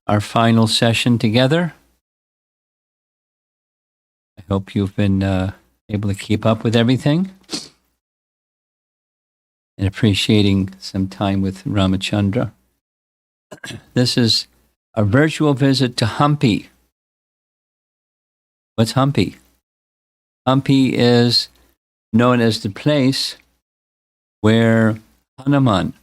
our final session together. I hope you've been able to keep up with everything and appreciating some time with Ramachandra. This is a virtual visit to Hampi. What's Hampi? Hampi is known as the place where Hanuman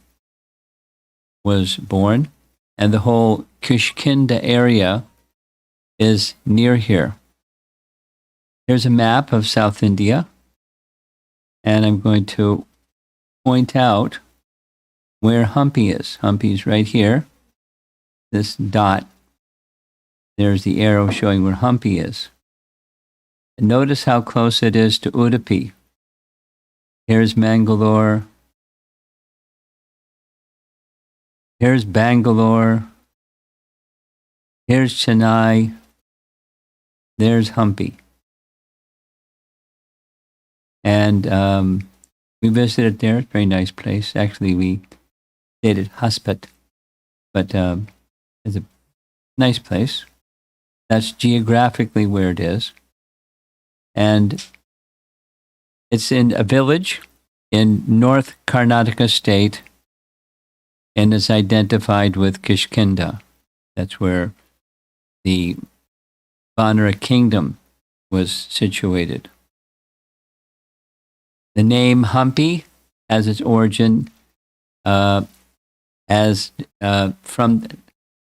was born, and the whole Kishkinda area is near here. Here's a map of South India, and I'm going to point out where Hampi is. Hampi is right here. This dot, there's the arrow showing where Hampi is. And notice how close it is to Udupi. Here's Mangalore. Here's Bangalore. Here's Chennai. There's Hampi. And we visited there. Very nice place. Actually, we stayed at Haspat, but it's a nice place. That's geographically where it is. And it's in a village in North Karnataka state, and is identified with Kishkinda. That's where the Vanara kingdom was situated. The name Hampi has its origin from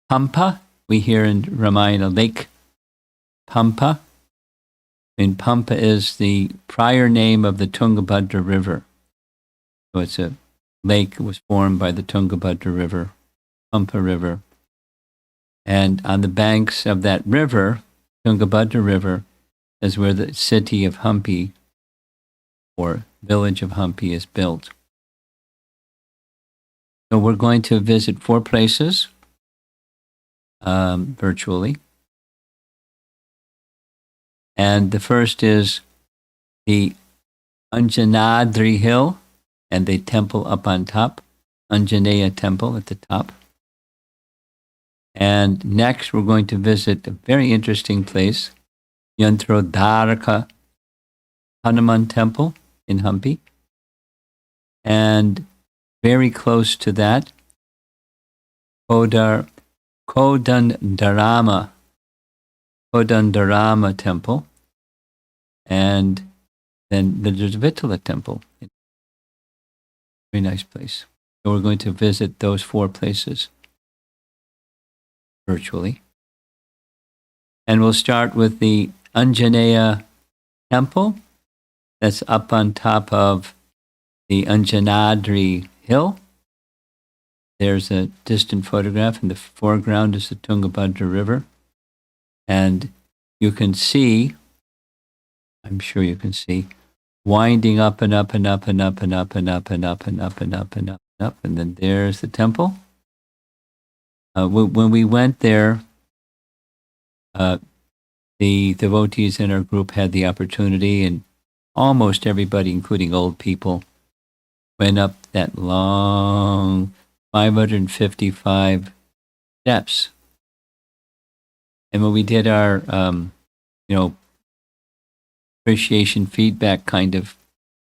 Pampa. We hear in Ramayana, Lake Pampa. And Pampa is the prior name of the Tungabhadra River. So it's a lake that was formed by the Tungabhadra River, Pampa River. And on the banks of that river, Tungabhadra River, is where the city of Hampi, or village of Hampi, is built. So we're going to visit 4 places virtually. And the first is the Anjanadri Hill and the temple up on top, Anjaneya temple at the top. And next we're going to visit a very interesting place, Yantrodharaka Hanuman temple in Hampi. And very close to that, Kodandarama temple, and then there's a Vittala temple. Very nice place. So we're going to visit those 4 places virtually. And we'll start with the Anjaneya temple that's up on top of the Anjanadri Hill. There's a distant photograph. In the foreground is the Tungabhadra River. And you can see, I'm sure you can see, winding up and up and up and up and up and up and up and up and up and up and up. And then there's the temple. When we went there, the devotees in our group had the opportunity, and almost everybody, including old people, went up that long 555 steps. And when we did our, appreciation feedback kind of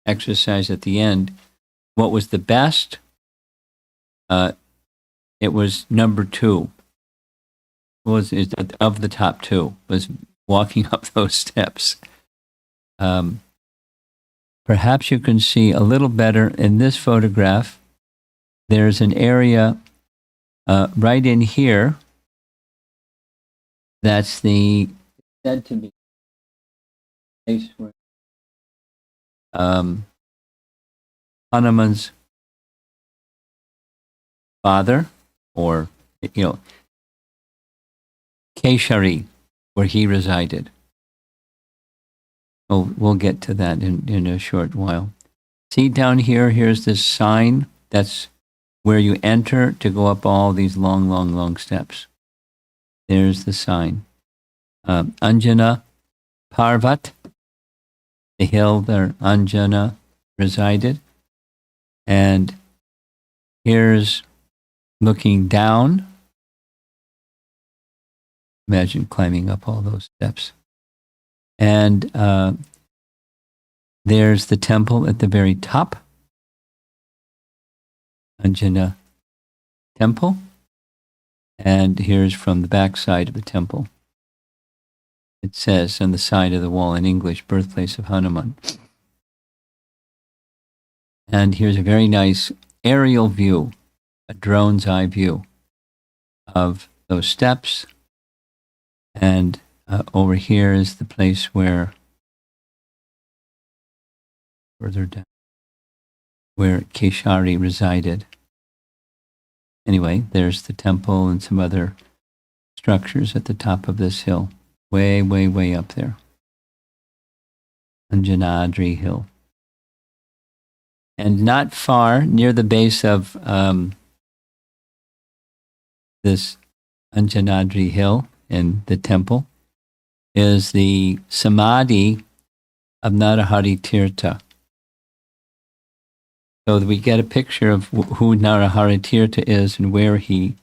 exercise at the end, what was the best? It was number 2. Was of the top 2 was walking up those steps. Perhaps you can see a little better in this photograph. There's an area right in here. That's said to be place where Hanuman's father, or Keshari, where he resided. We'll get to that in a short while. See down here, here's this sign. That's where you enter to go up all these long, long, long steps. There's the sign. Anjana Parvat, the hill where Anjana resided. And here's looking down Imagine climbing up all those steps. And there's the temple at the very top, Anjana Temple. And here's from the back side of the temple. It says on the side of the wall in English, birthplace of Hanuman. And here's a very nice aerial view, a drone's eye view of those steps. And over here is the place where, further down, where Keshari resided. Anyway, there's the temple and some other structures at the top of this hill, way, way, way up there. Anjanadri Hill. And not far, near the base of this Anjanadri Hill in the temple, is the Samadhi of Narahari Tirtha. So that we get a picture of who Narahari Tirtha is and where he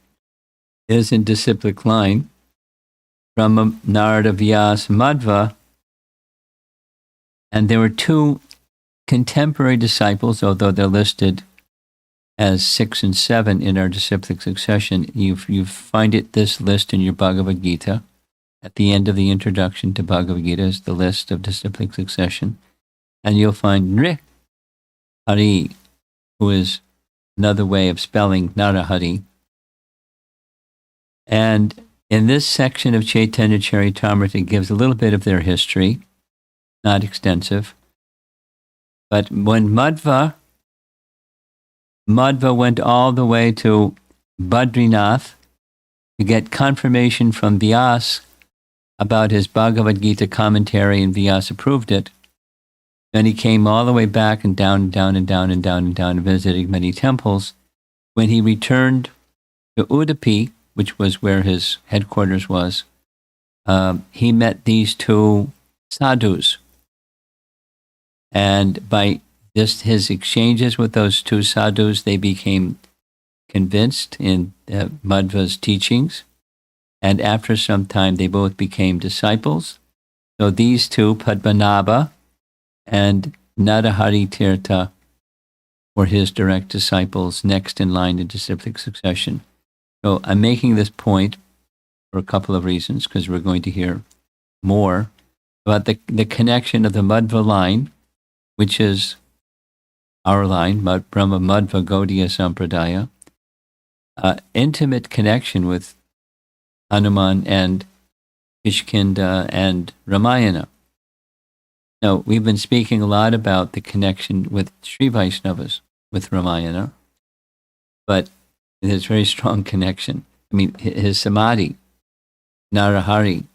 is in disciplic line from Narada, Vyasa, Madhva. And there were two contemporary disciples, although they're listed as 6 and 7 in our disciplic succession. You find this list in your Bhagavad Gita. At the end of the introduction to Bhagavad Gita is the list of disciplic succession. And you'll find Nri Hari, who is another way of spelling Narahari. And in this section of Chaitanya Charitamrita, it gives a little bit of their history, not extensive. But when Madhva went all the way to Badrinath to get confirmation from Vyasa about his Bhagavad Gita commentary, and Vyasa approved it. Then he came all the way back and down and down and down and down and down, visiting many temples. When he returned to Udupi, which was where his headquarters was, he met these two sadhus. And by just his exchanges with those two sadhus, they became convinced in Madhva's teachings. And after some time, they both became disciples. So these two, Padmanabha and Narahari Tirtha, were his direct disciples, next in line in disciplic succession. So I'm making this point for a couple of reasons, because we're going to hear more about the connection of the Madhva line, which is our line, Brahma Madhva Gaudiya Sampradaya, intimate connection with Hanuman and Kishkinda and Ramayana. Now, we've been speaking a lot about the connection with Sri Vaishnavas, with Ramayana, but there's a very strong connection. I mean, his Samadhi, Narahari,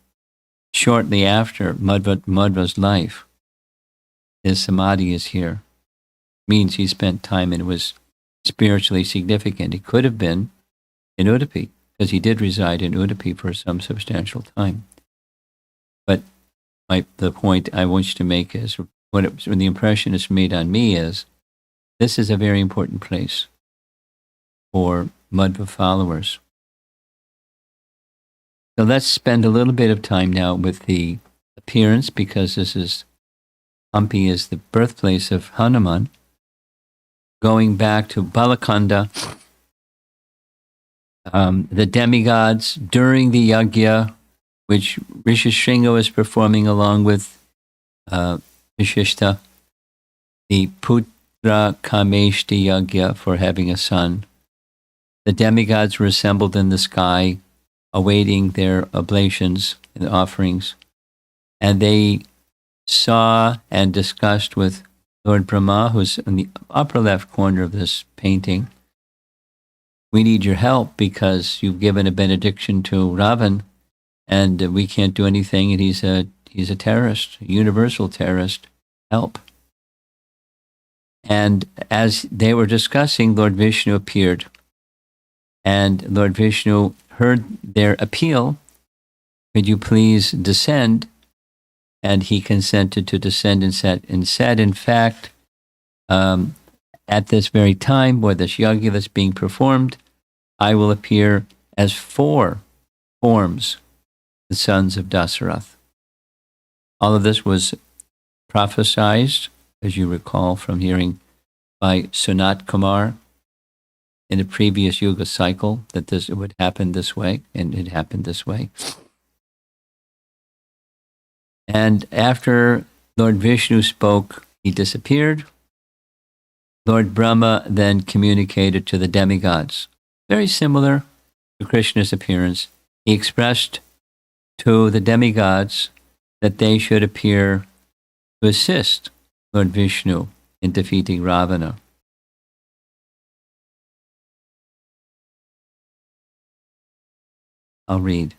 shortly after Madhva's life, his Samadhi is here. Means he spent time and it was spiritually significant. It could have been in Udupi, because he did reside in Udupi for some substantial time. But the point I want you to make is, when the impression is made on me is, this is a very important place for Madhva followers. So let's spend a little bit of time now with the appearance, because Hampi is the birthplace of Hanuman. Going back to Balakanda, the demigods during the yajna, which Rishishringa was performing along with Vishishta, the Putra Kameshti yajna for having a son. The demigods were assembled in the sky, awaiting their oblations and offerings, and they saw and discussed with Lord Brahma, who's in the upper left corner of this painting. We need your help because you've given a benediction to Ravan, and we can't do anything, and he's a terrorist, a universal terrorist. Help. And as they were discussing, Lord Vishnu appeared, and Lord Vishnu heard their appeal. Could you please descend? And he consented to descend and said, in fact, at this very time where this yajna that's being performed, I will appear as 4 forms. the sons of Dasarath. All of this was prophesied, as you recall from hearing by Sunat Kumar in the previous Yuga cycle, that this would happen this way, and it happened this way. And after Lord Vishnu spoke, he disappeared. Lord Brahma then communicated to the demigods. Very similar to Krishna's appearance. He expressed to the demigods that they should appear to assist Lord Vishnu in defeating Ravana. I'll read.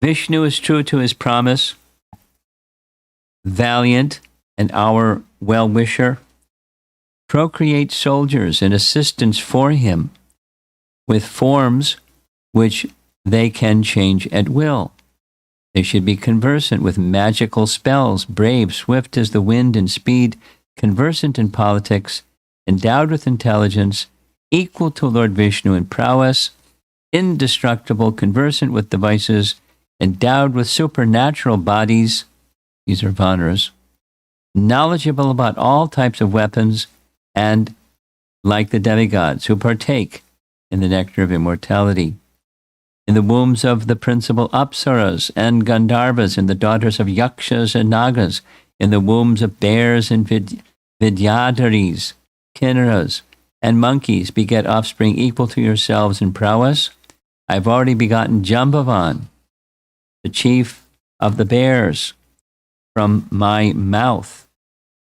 Vishnu is true to his promise, valiant and our well-wisher. Procreate soldiers and assistants for him with forms which they can change at will. They should be conversant with magical spells, brave, swift as the wind in speed, conversant in politics, endowed with intelligence, equal to Lord Vishnu in prowess, indestructible, conversant with devices, endowed with supernatural bodies, these are Vanaras, knowledgeable about all types of weapons, and like the demigods who partake in the nectar of immortality. In the wombs of the principal Apsaras and Gandharvas, in the daughters of Yakshas and Nagas, in the wombs of bears and Vidyadharis, Kinnaras, and monkeys beget offspring equal to yourselves in prowess. I have already begotten Jambavan, the chief of the bears, from my mouth.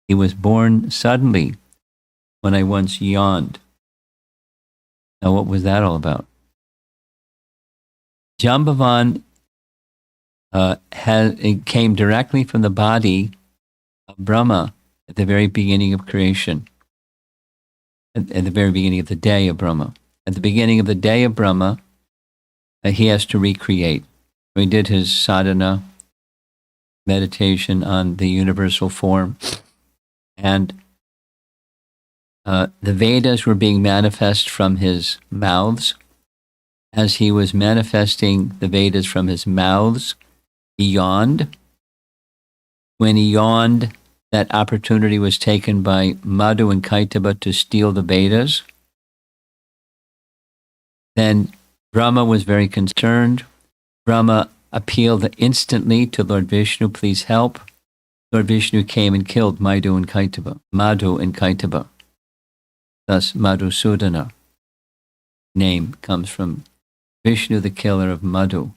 He was born suddenly when I once yawned. Now, what was that all about? Jambavan it came directly from the body of Brahma at the very beginning of creation, at the very beginning of the day of Brahma. At the beginning of the day of Brahma, he has to recreate. He did his sadhana, meditation on the universal form, and the Vedas were being manifest from his mouths. As he was manifesting the Vedas from his mouths, he yawned. When he yawned, that opportunity was taken by Madhu and Kaitaba to steal the Vedas. Then Brahma was very concerned. Brahma appealed instantly to Lord Vishnu, please help. Lord Vishnu came and killed Madhu and Kaitaba. Thus, Madhusudana name comes from Vishnu, the killer of Madhu.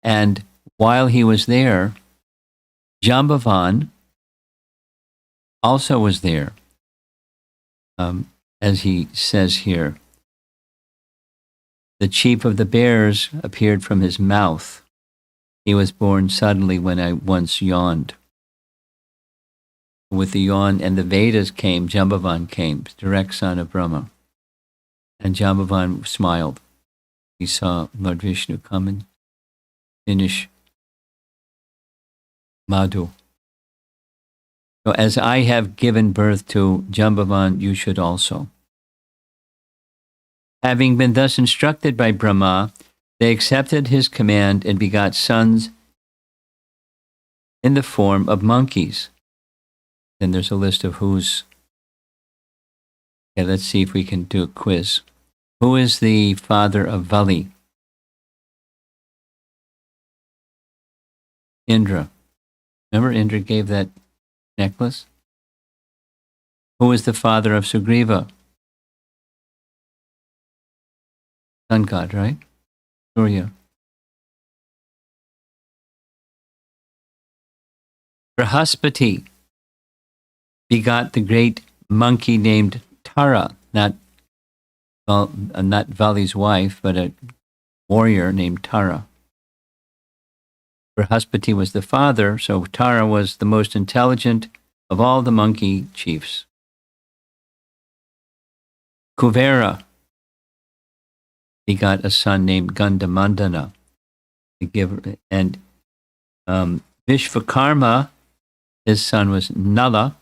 And while he was there, Jambavan also was there, as he says here. The chief of the bears appeared from his mouth. He was born suddenly when I once yawned. With the yawn and the Vedas came, Jambavan came, direct son of Brahma. And Jambavan smiled. He saw Lord Vishnu come and finish Madhu. So as I have given birth to Jambavan, you should also. Having been thus instructed by Brahma, they accepted his command and begot sons in the form of monkeys. Then there's a list of who's. Okay, let's see if we can do a quiz. Who is the father of Vali? Indra. Remember Indra gave that necklace? Who is the father of Sugriva? Sun god, right? Surya. Brahaspati begot the great monkey named Tara, not Vali's wife, but a warrior named Tara. Brahaspati was the father, so Tara was the most intelligent of all the monkey chiefs. Kuvera begot a son named Gandhamandana, and Vishvakarma, his son was Nala.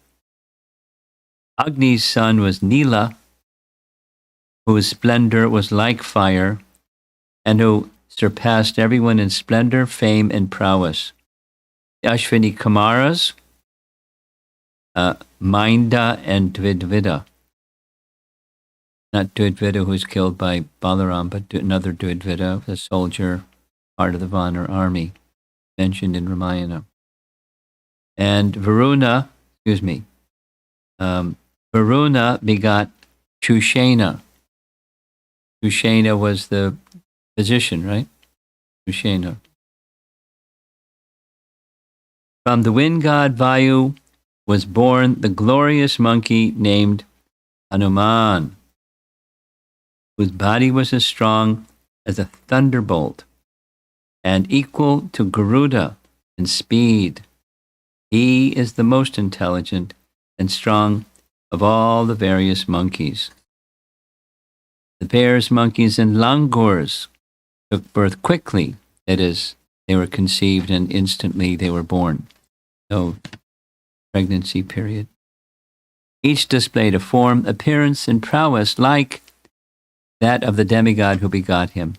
Agni's son was Nila, whose splendor was like fire, and who surpassed everyone in splendor, fame, and prowess. The Ashvini Kumaras, Mainda and Dvidvida. Not Dvidvida, who was killed by Balaram, but another Dvidvida, the soldier, part of the Vanar army, mentioned in Ramayana. And Varuna begot Shushena. Shushena was the physician, right? Shushena. From the wind god Vayu was born the glorious monkey named Hanuman, whose body was as strong as a thunderbolt and equal to Garuda in speed. He is the most intelligent and strong of all the various monkeys. The bears, monkeys, and langurs took birth quickly. That is, they were conceived and instantly they were born. No pregnancy period. Each displayed a form, appearance, and prowess like that of the demigod who begot him.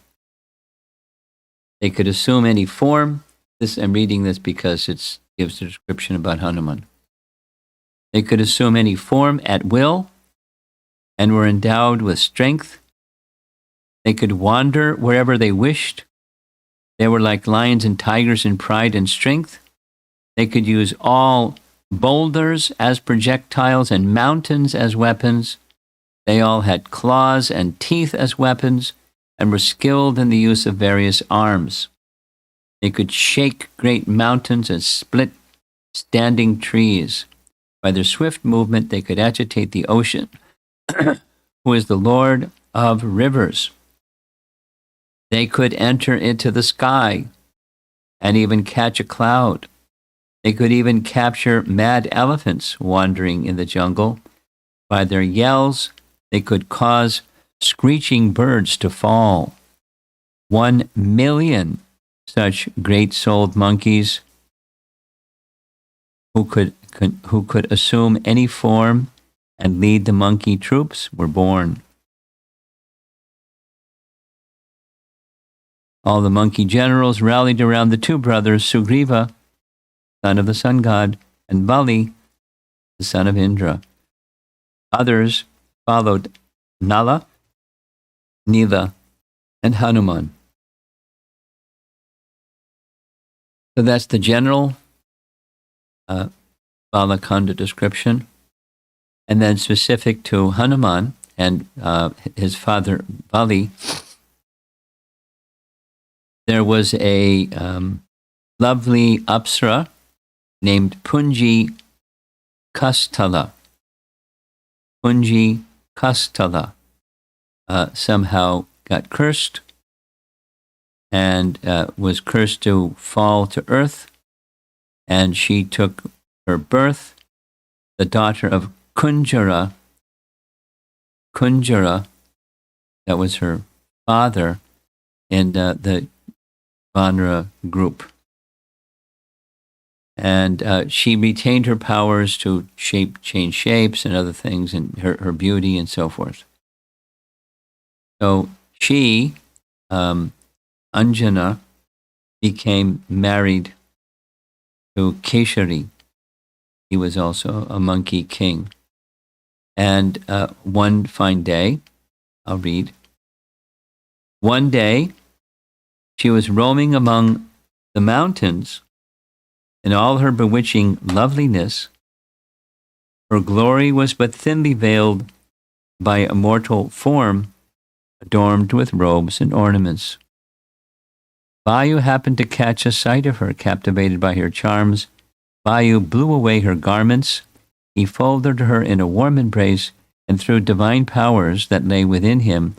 They could assume any form. I'm reading this because it gives a description about Hanuman. They could assume any form at will and were endowed with strength. They could wander wherever they wished. They were like lions and tigers in pride and strength. They could use all boulders as projectiles and mountains as weapons. They all had claws and teeth as weapons and were skilled in the use of various arms. They could shake great mountains and split standing trees. By their swift movement, they could agitate the ocean, who is the Lord of rivers. They could enter into the sky and even catch a cloud. They could even capture mad elephants wandering in the jungle. By their yells, they could cause screeching birds to fall. 1 million such great-souled monkeys who could assume any form and lead the monkey troops were born. All the monkey generals rallied around the two brothers, Sugriva, son of the sun god, and Bali, the son of Indra. Others followed Nala, Nila, and Hanuman. So that's the general Balakanda description. And then specific to Hanuman and his father Bali, there was a lovely Apsara named Punji Kastala. Punji Kastala somehow got cursed and was cursed to fall to earth, and she took her birth, the daughter of Kunjara. Kunjara, that was her father in the Vanra group. And she retained her powers to change shapes and other things, and her beauty and so forth. So she, Anjana, became married to Keshari. He was also a monkey king. And one fine day, I'll read. One day, she was roaming among the mountains in all her bewitching loveliness. Her glory was but thinly veiled by a mortal form adorned with robes and ornaments. Vayu happened to catch a sight of her, captivated by her charms. Vayu blew away her garments. He folded her in a warm embrace, and through divine powers that lay within him,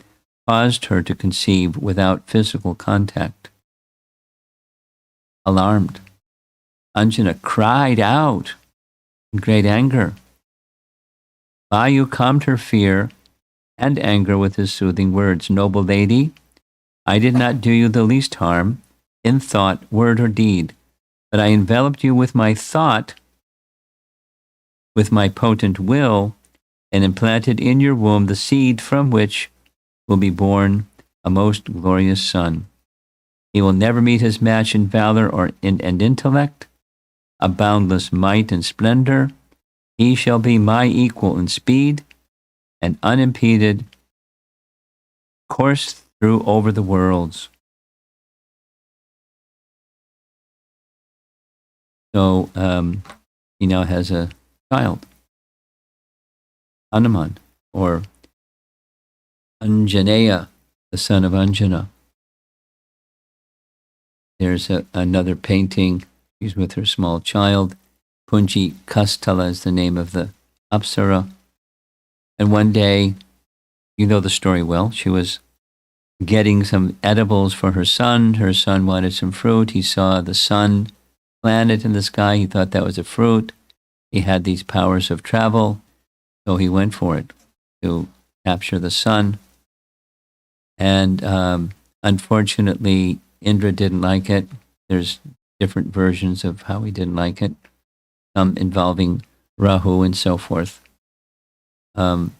caused her to conceive without physical contact. Alarmed, Anjana cried out in great anger. Vayu calmed her fear and anger with his soothing words. Noble lady, I did not do you the least harm in thought, word, or deed, but I enveloped you with my thought, with my potent will, and implanted in your womb the seed from which will be born a most glorious son. He will never meet his match in valor and intellect, a boundless might and splendor. He shall be my equal in speed and unimpeded course through over the worlds. So he now has a child, Hanuman, or Anjaneya, the son of Anjana. There's another painting. She's with her small child. Punji Kastala is the name of the Apsara. And one day, you know the story well, she was getting some edibles for her son. Her son wanted some fruit. He saw the sun planet in the sky. He thought that was a fruit. He had these powers of travel, so he went for it to capture the sun. And unfortunately, Indra didn't like it. There's different versions of how he didn't like it, some involving Rahu and so forth. So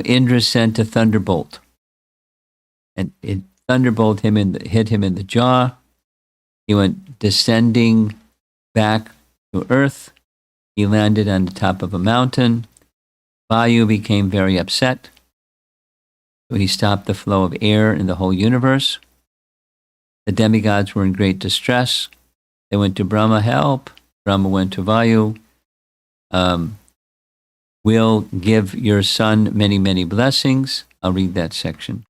Indra sent a thunderbolt, and it thunderbolt hit him in the jaw. He went descending back to earth. He landed on the top of a mountain. Vayu became very upset. So he stopped the flow of air in the whole universe. The demigods were in great distress. They went to Brahma, help. Brahma went to Vayu. We'll give your son many, many blessings. I'll read that section.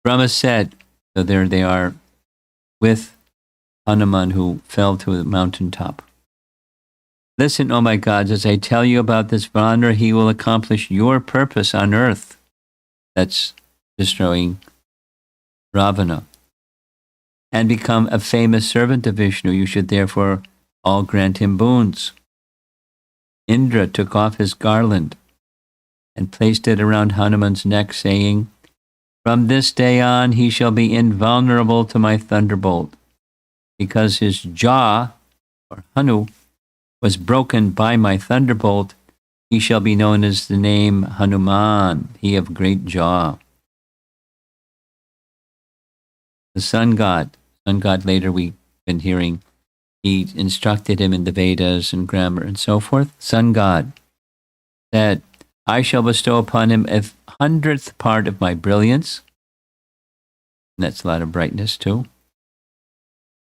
Brahma said, so there they are with Hanuman, who fell to the mountaintop. Listen, O my gods, as I tell you about this Vana, he will accomplish your purpose on earth. That's destroying Ravana. And become a famous servant of Vishnu. You should therefore all grant him boons. Indra took off his garland and placed it around Hanuman's neck, saying, from this day on he shall be invulnerable to my thunderbolt, because his jaw, or Hanu, was broken by my thunderbolt. He shall be known as the name Hanuman, he of great jaw. The sun god later we've been hearing, he instructed him in the Vedas and grammar and so forth. Sun god said, I shall bestow upon him 100th part of my brilliance. And that's a lot of brightness too.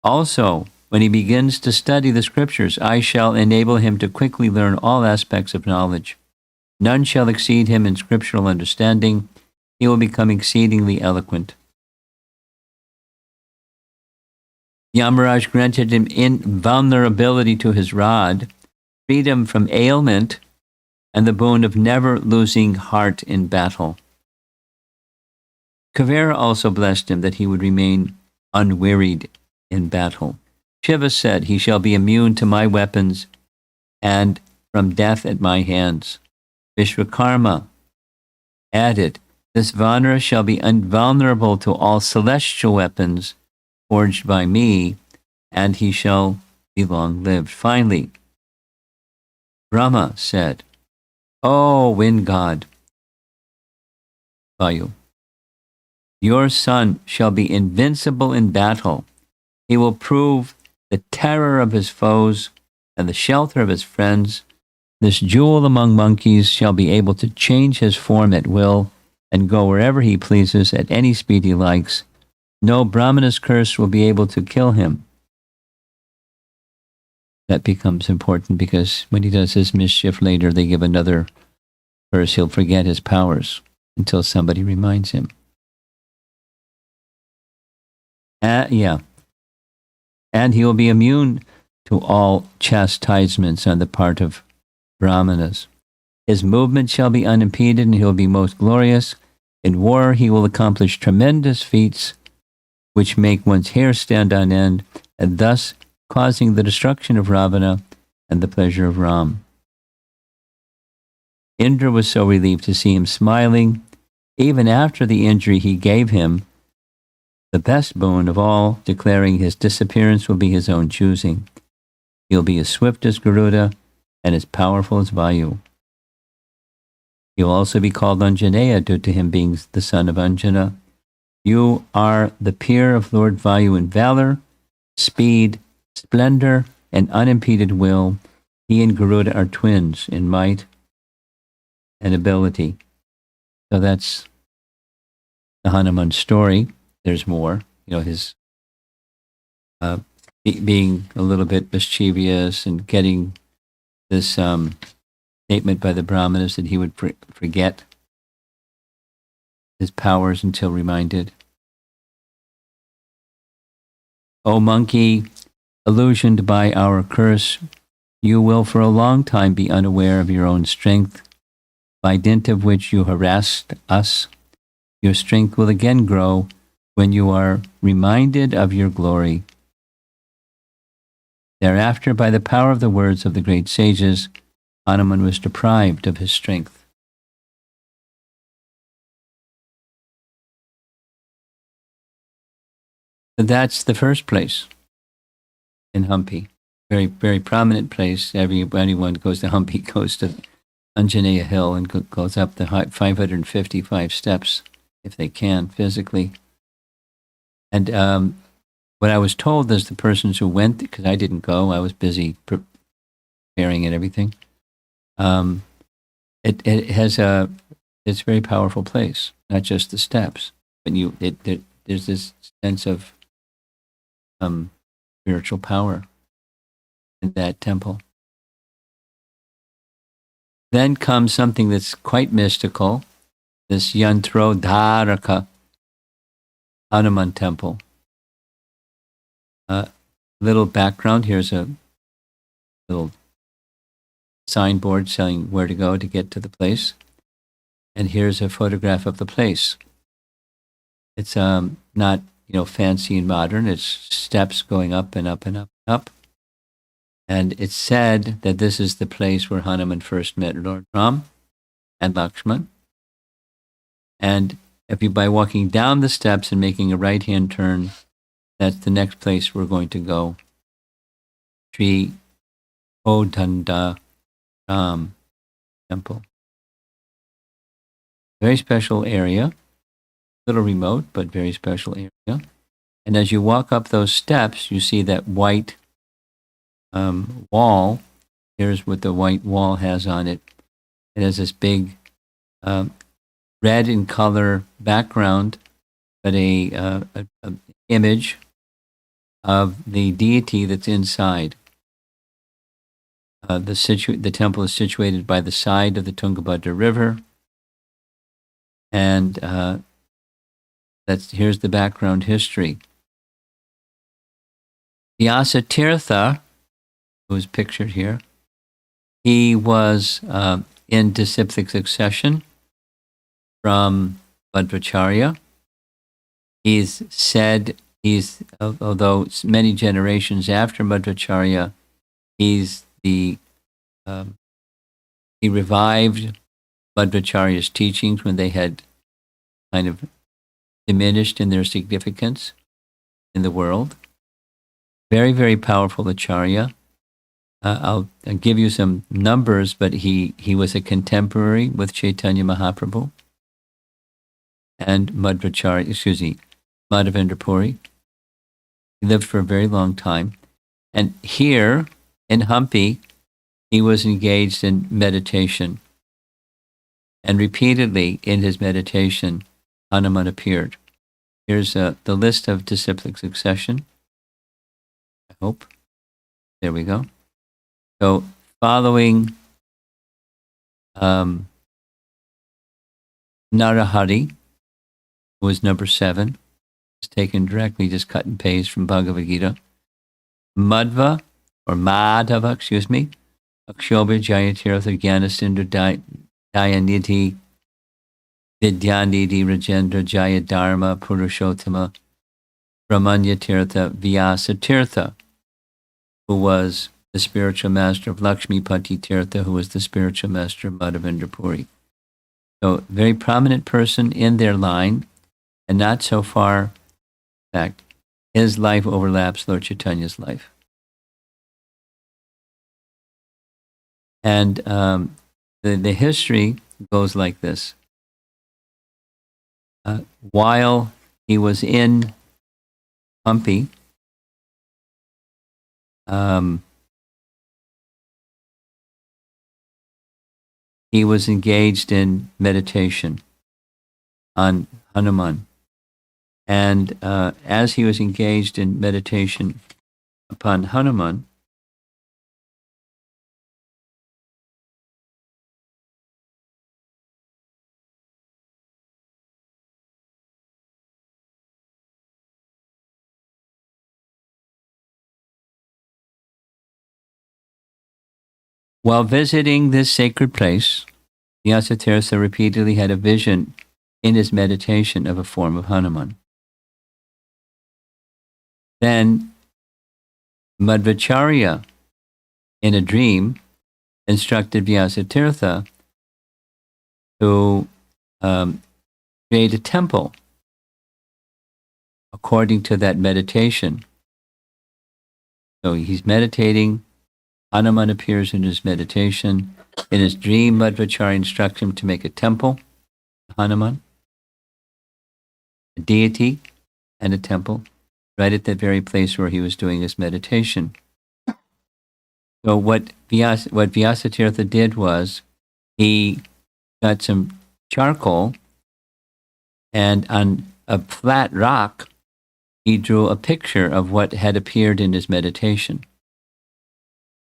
Also, when he begins to study the scriptures, I shall enable him to quickly learn all aspects of knowledge. None shall exceed him in scriptural understanding. He will become exceedingly eloquent. Yamaraj granted him invulnerability to his rod, freedom from ailment, and the boon of never losing heart in battle. Kavera also blessed him that he would remain unwearied in battle. Shiva said, he shall be immune to my weapons and from death at my hands. Vishwakarma added, this Vanara shall be invulnerable to all celestial weapons forged by me, and he shall be long-lived. Finally, Brahma said, O wind god, Vayu, your son shall be invincible in battle. He will prove the terror of his foes and the shelter of his friends. This jewel among monkeys shall be able to change his form at will and go wherever he pleases at any speed he likes. No Brahmana's curse will be able to kill him. That becomes important because when he does his mischief later, they give another curse. He'll forget his powers until somebody reminds him. And he will be immune to all chastisements on the part of Brahmanas. His movement shall be unimpeded, and he will be most glorious. In war, he will accomplish tremendous feats which make one's hair stand on end, and thus causing the destruction of Ravana and the pleasure of Ram. Indra was so relieved to see him smiling. Even after the injury he gave him, the best boon of all, declaring his disappearance will be his own choosing. He'll be as swift as Garuda and as powerful as Vayu. He'll also be called Anjaneya due to him being the son of Anjana. You are the peer of Lord Vayu in valor, speed, splendor, and unimpeded will. He and Garuda are twins in might and ability. So that's the Hanuman story. There's more. His being a little bit mischievous and getting this statement by the Brahmanas that he would forget his powers until reminded. O monkey, illusioned by our curse, you will for a long time be unaware of your own strength, by dint of which you harassed us. Your strength will again grow when you are reminded of your glory. Thereafter, by the power of the words of the great sages, Hanuman was deprived of his strength. So that's the first place in Hampi. Very, very prominent place. Anyone goes to Hampi goes to Anjaneya Hill and goes up the 555 steps if they can physically. And what I was told is the persons who went, because I didn't go, I was busy preparing and everything. It has it's a very powerful place, not just the steps, but there's this sense of spiritual power in that temple. Then comes something that's quite mystical, this Yantro Dharaka Hanuman temple. Little background, here's a little signboard saying where to go to get to the place. And here's a photograph of the place. It's not fancy and modern. It's steps going up and up and up and up. And it's said that this is the place where Hanuman first met Lord Ram and Lakshman. And by walking down the steps and making a right-hand turn, that's the next place we're going to go. Sri Odanda Ram Temple. Very special area. A little remote, but very special area. And as you walk up those steps, you see that white wall. Here's what the white wall has on it. It has this big red in color background, but a image of the deity that's inside. The temple is situated by the side of the Tungabhadra River, and here's the background history. Vyasa Tirtha, who is pictured here, he was in disciplic succession from Madhvacharya. Although many generations after Madhvacharya, he revived Madhvacharya's teachings when they had kind of diminished in their significance in the world. Very, very powerful Acharya. I'll give you some numbers, but he was a contemporary with Chaitanya Mahaprabhu and Madhavendra Puri. He lived for a very long time. And here in Hampi, he was engaged in meditation. And repeatedly in his meditation, Hanuman appeared. Here's the list of disciplic succession. I hope. There we go. So following Narahari, who was number 7, it's taken directly, just cut and paste from Bhagavad Gita. Madhava, Akshobhya Jayatirtha Gyanasindra Dayanidhi Vidyanidhi Rajendra Jaya Dharma Purushottama Brahmanya Tirtha Vyasa Tirtha, who was the spiritual master of Lakshmi Pati Tirtha, who was the spiritual master of Madhavendra Puri. So very prominent person in their line, and not so far fact, his life overlaps Lord Chaitanya's life. And the history goes like this. While he was in Hampi, he was engaged in meditation on Hanuman. And as he was engaged in meditation upon Hanuman, while visiting this sacred place, Vyasatirtha repeatedly had a vision in his meditation of a form of Hanuman. Then Madhvacharya, in a dream, instructed Vyasatirtha to create a temple according to that meditation. So he's meditating, Hanuman appears in his meditation. In his dream, Madhvacharya instructs him to make a temple, Hanuman, a deity and a temple, right at the very place where he was doing his meditation. So what Vyasatirtha did was he got some charcoal, and on a flat rock, he drew a picture of what had appeared in his meditation.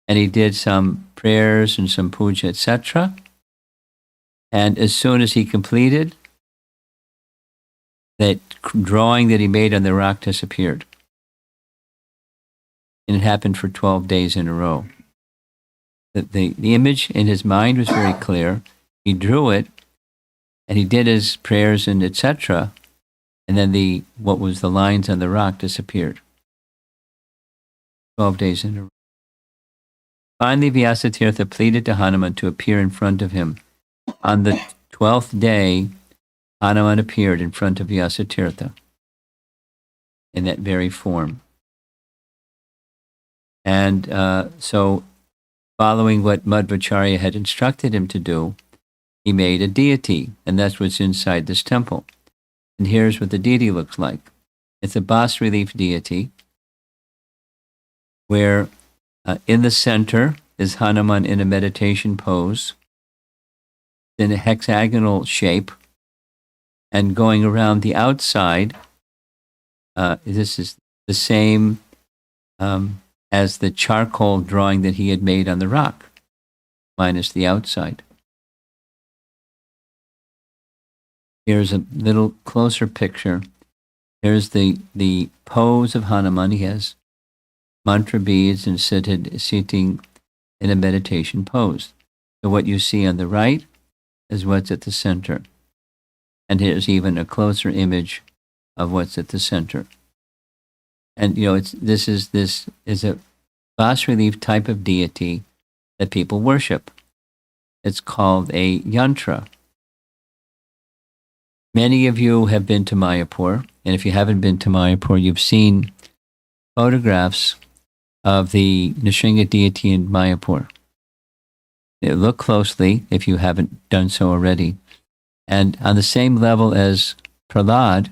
And he did some prayers and some puja, etc. And as soon as he completed, that drawing that he made on the rock disappeared. And it happened for 12 days in a row. The image in his mind was very clear. He drew it, and he did his prayers and etc. And then what was the lines on the rock disappeared. 12 days in a row. Finally, Vyasatirtha pleaded to Hanuman to appear in front of him. On the 12th day, Hanuman appeared in front of Vyasatirtha in that very form. And so, following what Madhvacharya had instructed him to do, he made a deity, and that's what's inside this temple. And here's what the deity looks like. It's a bas-relief deity where in the center is Hanuman in a meditation pose in a hexagonal shape, and going around the outside, this is the same as the charcoal drawing that he had made on the rock, minus the outside. Here's a little closer picture. Here's the pose of Hanuman. He has mantra beads and sitting in a meditation pose. So what you see on the right is what's at the center. And here's even a closer image of what's at the center. And this is a bas-relief type of deity that people worship. It's called a yantra. Many of you have been to Mayapur, and if you haven't been to Mayapur, you've seen photographs of the Nrsimha deity in Mayapur. Look closely if you haven't done so already. And on the same level as Prahlad,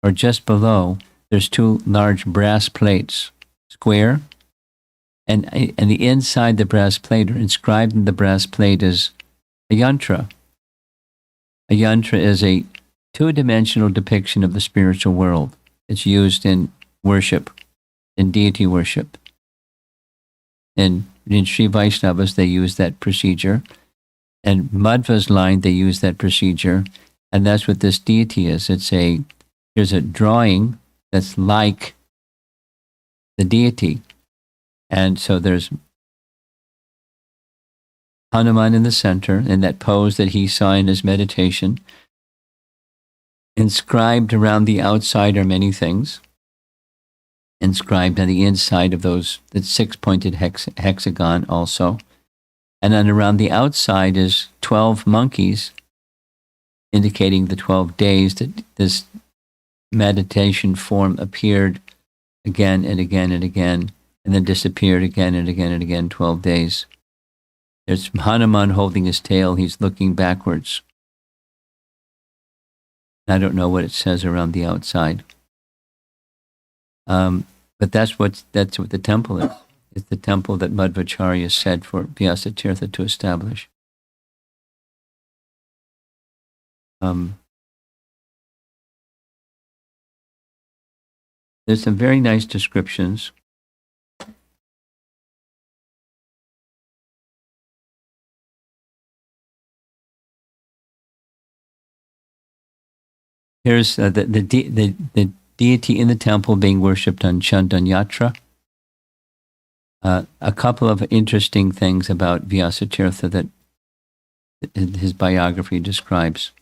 or just below, there's two large brass plates, square, and the inside the brass plate, or inscribed in the brass plate, is a yantra. A yantra is a two-dimensional depiction of the spiritual world. It's used in worship, in deity worship. In Sri Vaishnavas, they use that procedure. And Madhva's line, they use that procedure. And that's what this deity is. Here's a drawing that's like the deity. And so there's Hanuman in the center, in that pose that he saw in his meditation. Inscribed around the outside are many things. Inscribed on the inside of that six-pointed hexagon also. And then around the outside is 12 monkeys, indicating the 12 days that this meditation form appeared again and again and again, and then disappeared again and again and again, 12 days. There's Hanuman holding his tail. He's looking backwards. I don't know what it says around the outside. But that's what the temple is. It's the temple that Madhvacharya said for Vyasatirtha to establish. There's some very nice descriptions. Here's the deity in the temple being worshipped on Chandan Yatra. A couple of interesting things about Vyasatirtha that his biography describes.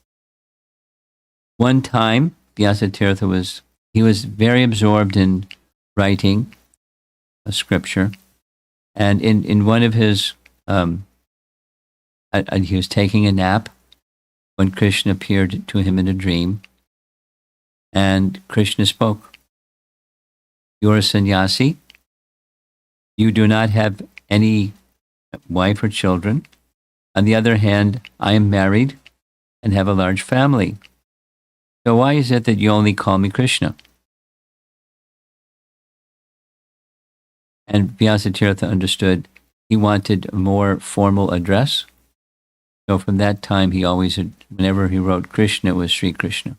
One time, Vyasatirtha was very absorbed in writing a scripture, and in one of his, he was taking a nap when Krishna appeared to him in a dream, and Krishna spoke. You're a sannyasi. You do not have any wife or children. On the other hand, I am married and have a large family. So why is it that you only call me Krishna? And Vyasatirtha understood he wanted a more formal address. So from that time, he always, whenever he wrote Krishna, it was Sri Krishna.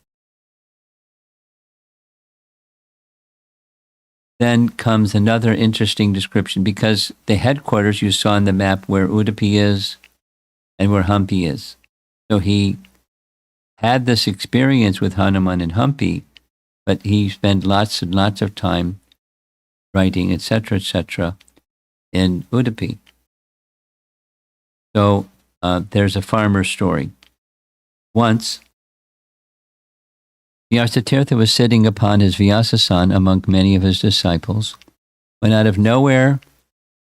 Then comes another interesting description, because the headquarters you saw on the map where Udupi is and where Hampi is. So he had this experience with Hanuman and Hampi, but he spent lots and lots of time writing, etc., in Udupi. So there's a farmer story. Once, Vyasatirtha was sitting upon his Vyasasan among many of his disciples, when out of nowhere,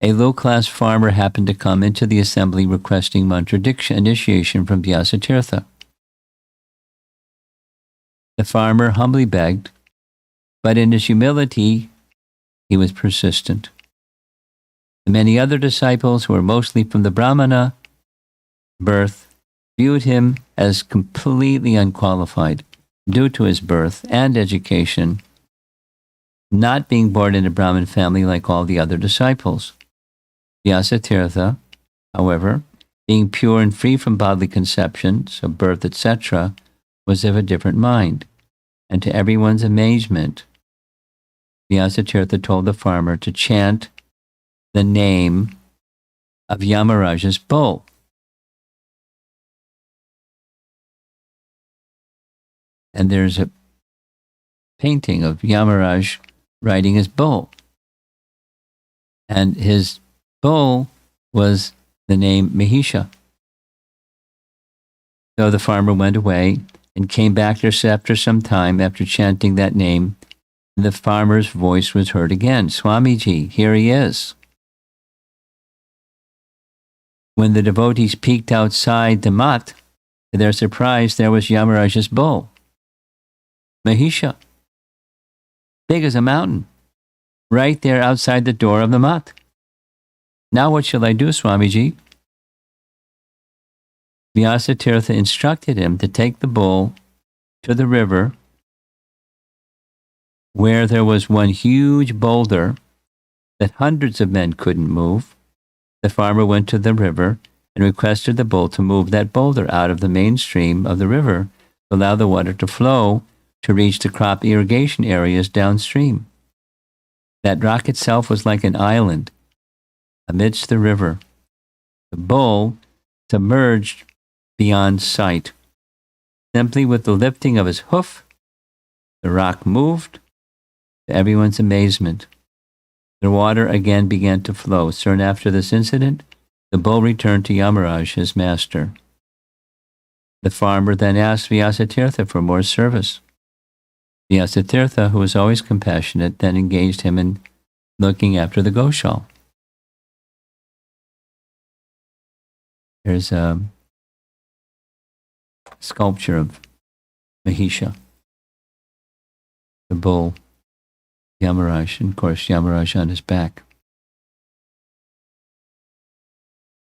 a low-class farmer happened to come into the assembly requesting mantra initiation from Vyasatirtha. The farmer humbly begged, but in his humility, he was persistent. The many other disciples, who were mostly from the Brahmana birth, viewed him as completely unqualified due to his birth and education, not being born in a Brahmin family like all the other disciples. Vyasatirtha, however, being pure and free from bodily conceptions of birth, etc., was of a different mind, and to everyone's amazement, Vyasatirtha told the farmer to chant the name of Yamaraja's bull. And there's a painting of Yamaraj riding his bull. And his bull was the name Mahisha. So the farmer went away and came back after some time after chanting that name. And the farmer's voice was heard again. Swamiji, here he is. When the devotees peeked outside the mat, to their surprise, there was Yamaraj's bull, Mahisha, big as a mountain, right there outside the door of the mat. Now what shall I do, Swamiji? Vyasatirtha instructed him to take the bull to the river, where there was one huge boulder that hundreds of men couldn't move. The farmer went to the river and requested the bull to move that boulder out of the main stream of the river to allow the water to flow to reach the crop irrigation areas downstream. That rock itself was like an island amidst the river. The bull submerged beyond sight. Simply with the lifting of his hoof, the rock moved. To everyone's amazement, the water again began to flow. Soon after this incident, the bull returned to Yamaraj, his master. The farmer then asked Vyasatirtha for more service. Vyasatirtha, who was always compassionate, then engaged him in looking after the Goshal. There's a sculpture of Mahisha. the bull Yamaraj, and of course Yamaraj on his back.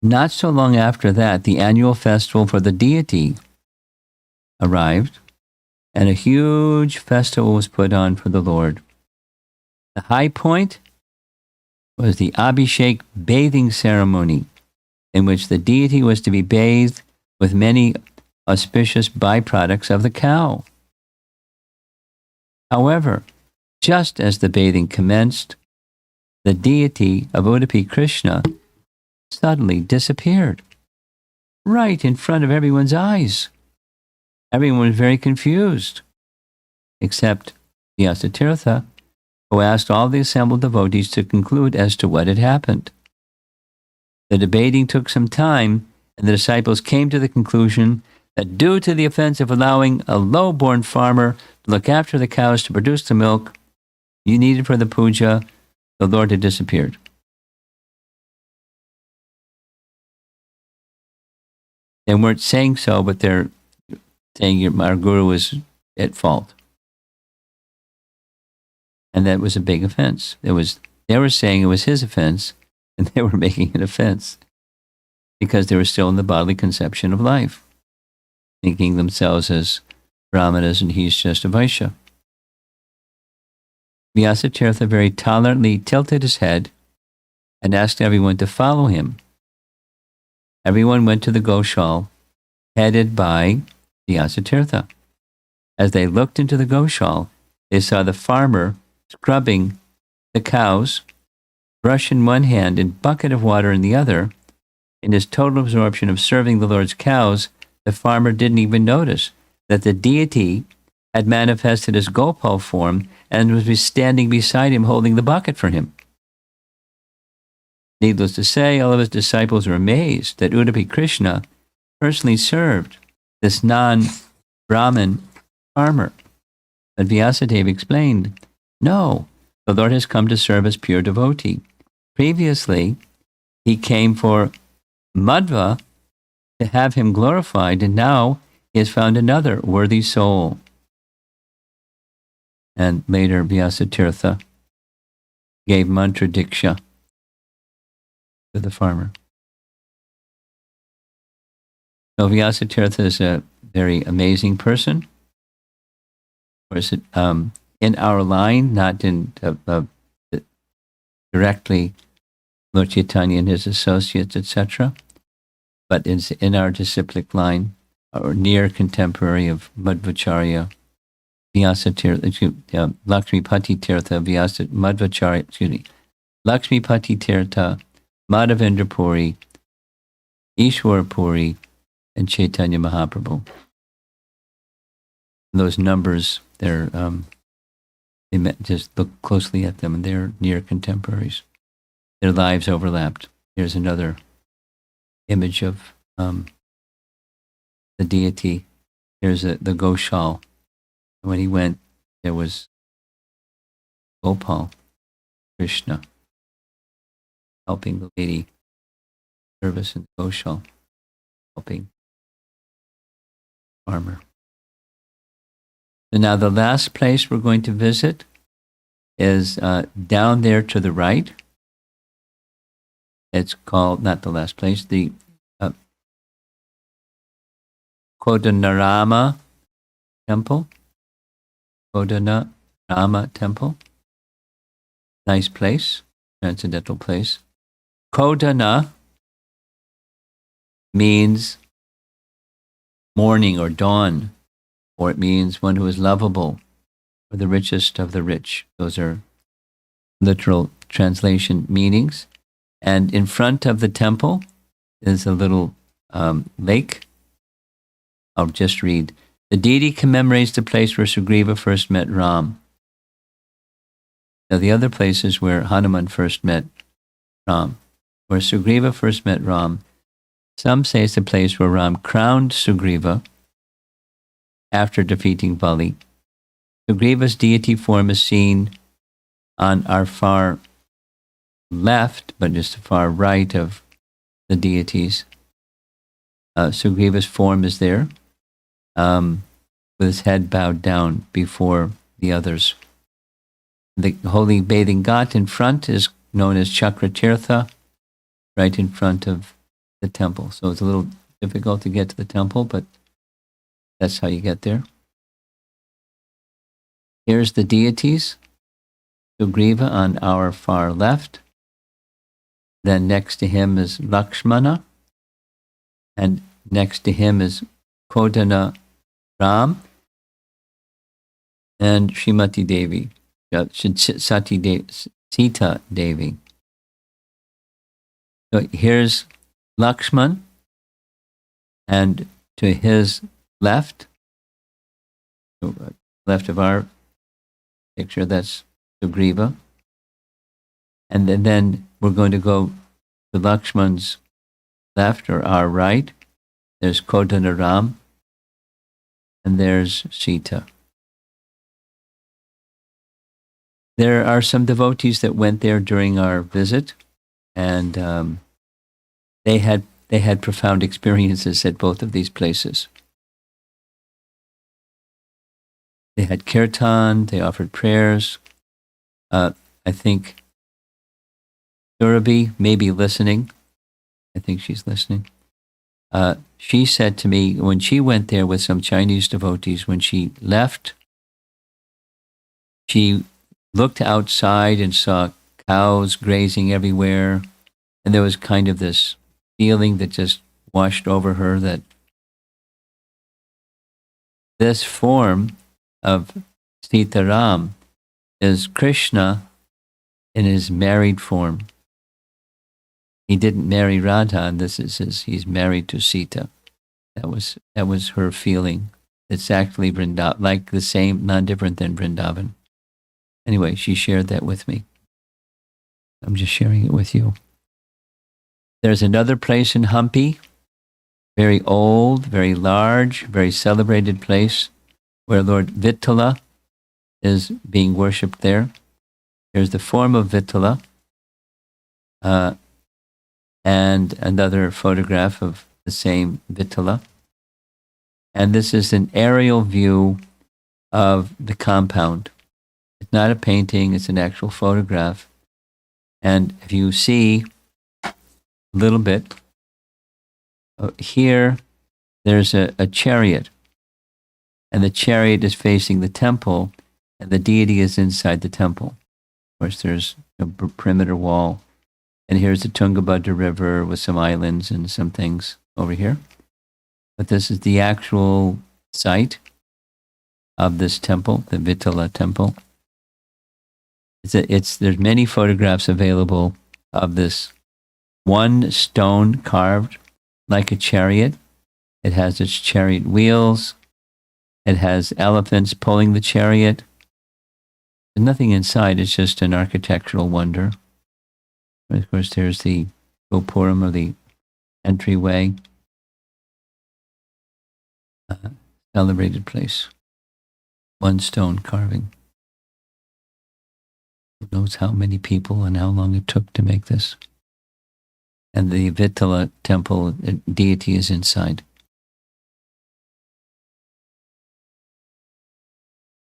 Not so long after that, the annual festival for the deity arrived, and a huge festival was put on for the Lord. The high point was the Abhishek bathing ceremony, in which the deity was to be bathed with many auspicious byproducts of the cow. However, just as the bathing commenced, the deity of Udupi Krishna suddenly disappeared right in front of everyone's eyes. Everyone was very confused, except Vyasatirtha, who asked all the assembled devotees to conclude as to what had happened. The debating took some time, and the disciples came to the conclusion that due to the offense of allowing a low-born farmer to look after the cows to produce the milk you needed for the puja, the Lord had disappeared. They weren't saying so, but they're saying our guru was at fault. And that was a big offense. They were saying it was his offense, and they were making an offense because they were still in the bodily conception of life, thinking themselves as Brahmanas and he's just a Vaishya. Vyasatirtha very tolerantly tilted his head and asked everyone to follow him. Everyone went to the Goshal, headed by Vyasatirtha. As they looked into the Goshal, they saw the farmer scrubbing the cows, brush in one hand and bucket of water in the other. In his total absorption of serving the Lord's cows, the farmer didn't even notice that the deity had manifested his Gopal form and was standing beside him holding the bucket for him. Needless to say, all of his disciples were amazed that Udupi Krishna personally served this non-Brahmin farmer. But Vyasadeva explained, no, the Lord has come to serve as pure devotee. Previously, he came for Madhva to have him glorified, and now he has found another worthy soul. And later, Vyasatirtha gave mantra diksha to the farmer. So Vyasatirtha is a very amazing person. Of course, in our line, not in directly Lord Chaitanya and his associates, etc., but in our disciplic line, or near contemporary of Madhvacharya, Vyasatirtha, Lakshmipati Tirtha, Madhvacharya, Lakshmipati Tirtha, Madhavendra Puri, Ishwar Puri, and Chaitanya Mahaprabhu. Those numbers, just look closely at them, and they're near contemporaries. Their lives overlapped. Here's another image of the deity. Here's the Goshal. When he went, there was Gopal Krishna helping the lady service in the Goshal, helping farmer. And now the last place we're going to visit is down there to the right. It's called, not the last place, the Kodanarama Temple. Kodanarama Temple. Nice place, transcendental place. Kodana means morning or dawn, or it means one who is lovable, or the richest of the rich. Those are literal translation meanings. And in front of the temple is a little lake. I'll just read. The deity commemorates the place where Sugriva first met Ram. Now the other place is where Hanuman first met Ram. Where Sugriva first met Ram, some say it's the place where Ram crowned Sugriva after defeating Bali. Sugriva's deity form is seen on our far left, but just the far right of the deities. Sugriva's form is there, with his head bowed down before the others. The holy bathing ghat in front is known as Chakratirtha, right in front of the temple. So it's a little difficult to get to the temple, but that's how you get there. Here's the deities. Sugriva on our far left. Then next to him is Lakshmana. And next to him is Kodana Ram and Srimati Devi, Sita Devi. So here's Lakshman, and to his left of our picture, that's Sugriva. And then we're going to go to Lakshman's left or our right. There's Kodanaram, and there's Sita. There are some devotees that went there during our visit, and they had profound experiences at both of these places. They had kirtan, they offered prayers. I think Surabhi may be listening. I think she's listening. She said to me when she went there with some Chinese devotees, when she left, she looked outside and saw cows grazing everywhere. And there was kind of this feeling that just washed over her that this form of Sitaram is Krishna in his married form. He didn't marry Radha, and he's married to Sita. That was her feeling. It's actually Vrindavan, like the same, not different than Vrindavan. Anyway, she shared that with me. I'm just sharing it with you. There's another place in Hampi, very old, very large, very celebrated place where Lord Vittala is being worshipped there. Here's the form of Vittala, and another photograph of the same Vittala. And this is an aerial view of the compound. It's not a painting, it's an actual photograph. And if you see a little bit, here there's a chariot. And the chariot is facing the temple, and the deity is inside the temple. Of course, there's a perimeter wall. And here's the Tungabhadra River with some islands and some things over here. But this is the actual site of this temple, the Vittala temple. There's many photographs available of this one stone carved like a chariot. It has its chariot wheels. It has elephants pulling the chariot. There's nothing inside. It's just an architectural wonder. Of course, there's the Gopuram, or the entryway. Celebrated place. One stone carving. Who knows how many people and how long it took to make this. And the Vittala temple deity is inside.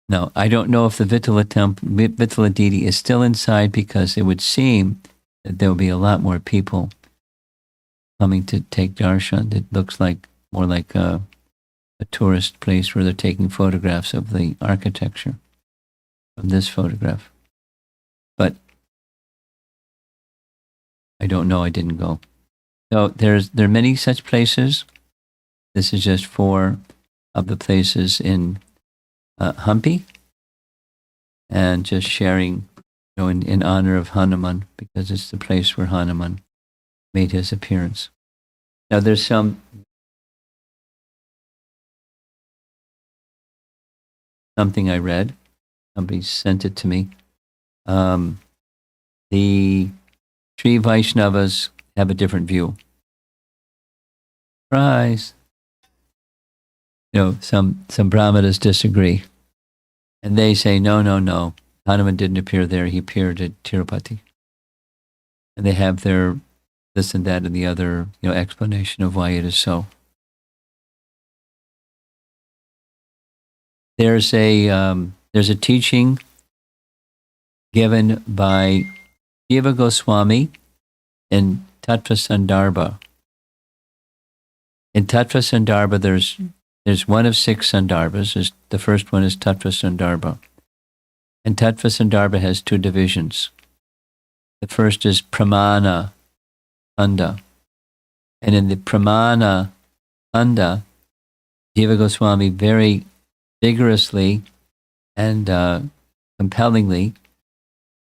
Now, I don't know if the Vittala deity is still inside, because it would seem that there will be a lot more people coming to take darshan. It looks like more like a tourist place where they're taking photographs of the architecture of this photograph. But I don't know, I didn't go. So there are many such places. This is just 4 of the places in Hampi, and just sharing, in honor of Hanuman, because it's the place where Hanuman made his appearance. Now there's something I read. Somebody sent it to me. The Sri Vaishnavas have a different view. Surprise! Some Brahmanas disagree. And they say, no. Hanuman didn't appear there. He appeared at Tirupati. And they have their this and that and the other, explanation of why it is so. There's a teaching given by Jiva Goswami in Tattva Sandarbha. In Tattva Sandarbha, there's one of 6 Sandarbhas. The first one is Tattva Sandarbha. And Tattva Sandarbha has 2 divisions. The first is Pramana Khanda. And in the Pramana Khanda, Jiva Goswami very vigorously and compellingly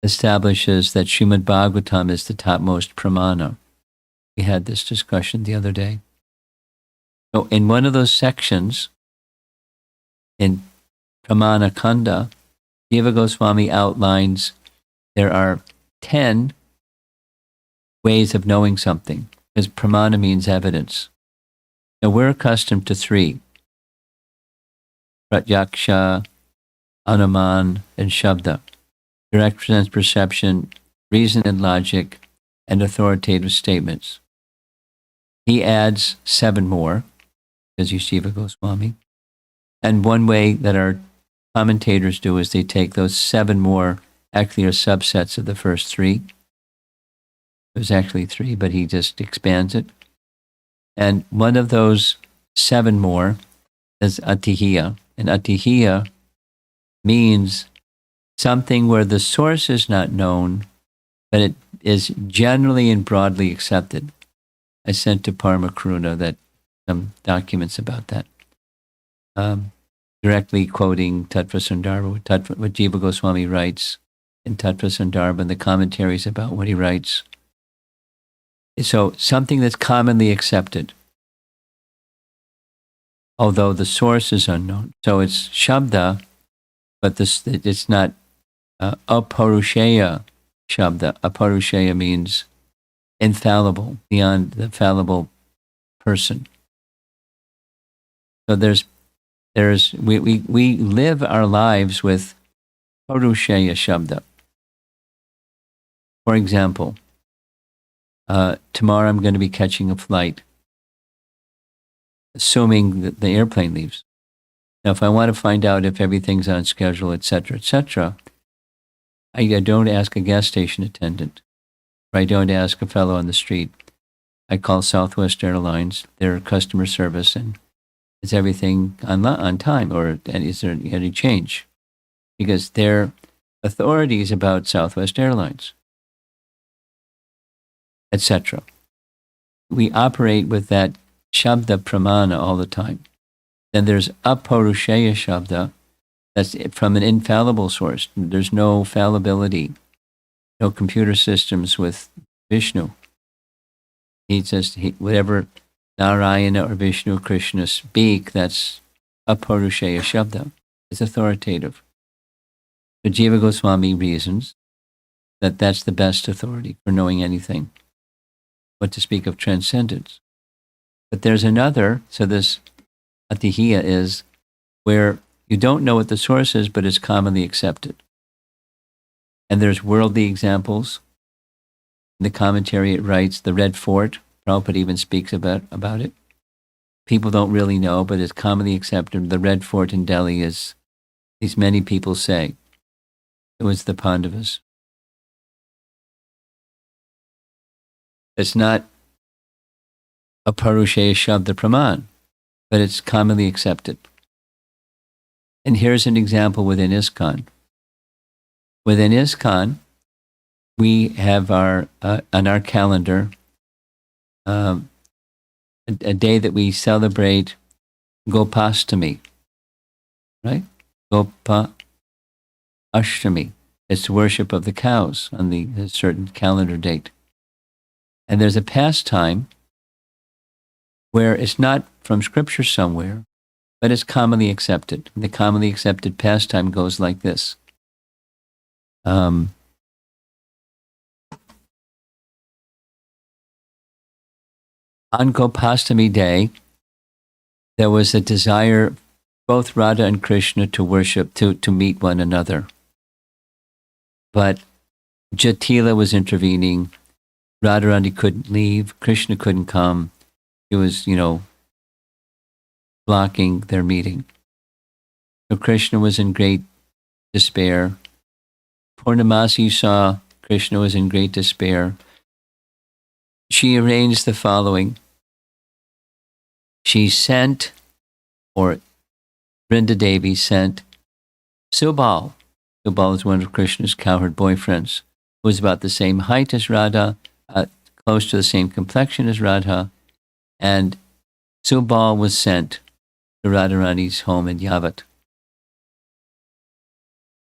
establishes that Srimad Bhagavatam is the topmost pramana. We had this discussion the other day. So in one of those sections, in Pramana Khanda, Jiva Goswami outlines there are 10 ways of knowing something, because pramana means evidence. Now we're accustomed to 3. Pratyaksha, Anuman, and Shabda. Direct sense perception, reason and logic, and authoritative statements. He adds 7 more, because he's Jiva Goswami. And one way that our commentators do is they take those 7 more, actually are subsets of the first 3. There's actually 3, but he just expands it. And one of those 7 more is atihiya. And atihiya means something where the source is not known, but it is generally and broadly accepted. I sent to Parma Karuna some documents about that, directly quoting Tattva Sandarbha, what Jiva Goswami writes in Tattva Sandarbha and the commentaries about what he writes. So something that's commonly accepted, although the source is unknown. So it's Shabda, but it's not aparusheya Shabda. Aparusheya means infallible, beyond the fallible person. So we live our lives with Parusheya Shabda. For example, tomorrow I'm going to be catching a flight, assuming that the airplane leaves. Now, if I want to find out if everything's on schedule, etc., I don't ask a gas station attendant, or I don't ask a fellow on the street. I call Southwest Airlines, their customer service, and is everything on time, or is there any change? Because they're authorities about Southwest Airlines, etc. We operate with that Shabda Pramana all the time. Then there's Aparusheya Shabda, that's from an infallible source. There's no fallibility, no computer systems with Vishnu. He says whatever Narayana or Vishnu or Krishna speak, that's Aparusheya Shabda. It's authoritative. So Jiva Goswami reasons that that's the best authority for knowing anything, what to speak of transcendence. But there's another, so this atihiya is where you don't know what the source is, but it's commonly accepted. And there's worldly examples. In the commentary it writes, the Red Fort, Prabhupada even speaks about it. People don't really know, but it's commonly accepted. The Red Fort in Delhi is, these many people say, it was the Pandavas. It's not a Parusheya Shabda Praman, but it's commonly accepted. And here's an example within ISKCON. Within ISKCON, we have on our calendar a day that we celebrate Gopastami, right? Gopa Ashtami. It's the worship of the cows on a certain calendar date. And there's a pastime where it's not from scripture somewhere, but it's commonly accepted. The commonly accepted pastime goes like this. On Gopastami Day, there was a desire, both Radha and Krishna, to worship, to meet one another. But Jatila was intervening. Radharani couldn't leave. Krishna couldn't come. He was, blocking their meeting. So Krishna was in great despair. Purnamasi saw Krishna was in great despair. She arranged the following. She sent, or Vrinda Devi sent, Subal. Subal is one of Krishna's cowherd boyfriends, who was about the same height as Radha, close to the same complexion as Radha, and Subal was sent to Radharani's home in Yavat.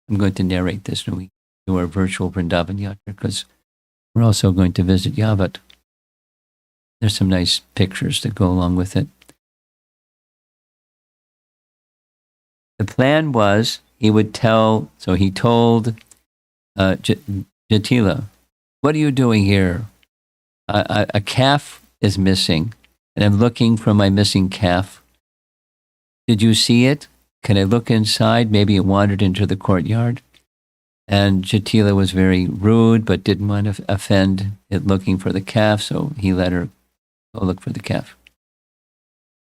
I'm going to narrate this when we do our virtual Vrindavan Yatra, because we're also going to visit Yavat. There's some nice pictures that go along with it. The plan was he would tell, so he told Jatila, what are you doing here? A calf is missing, and I'm looking for my missing calf. Did you see it? Can I look inside? Maybe it wandered into the courtyard. And Jatila was very rude, but didn't want to offend it looking for the calf, so he let her go look for the calf.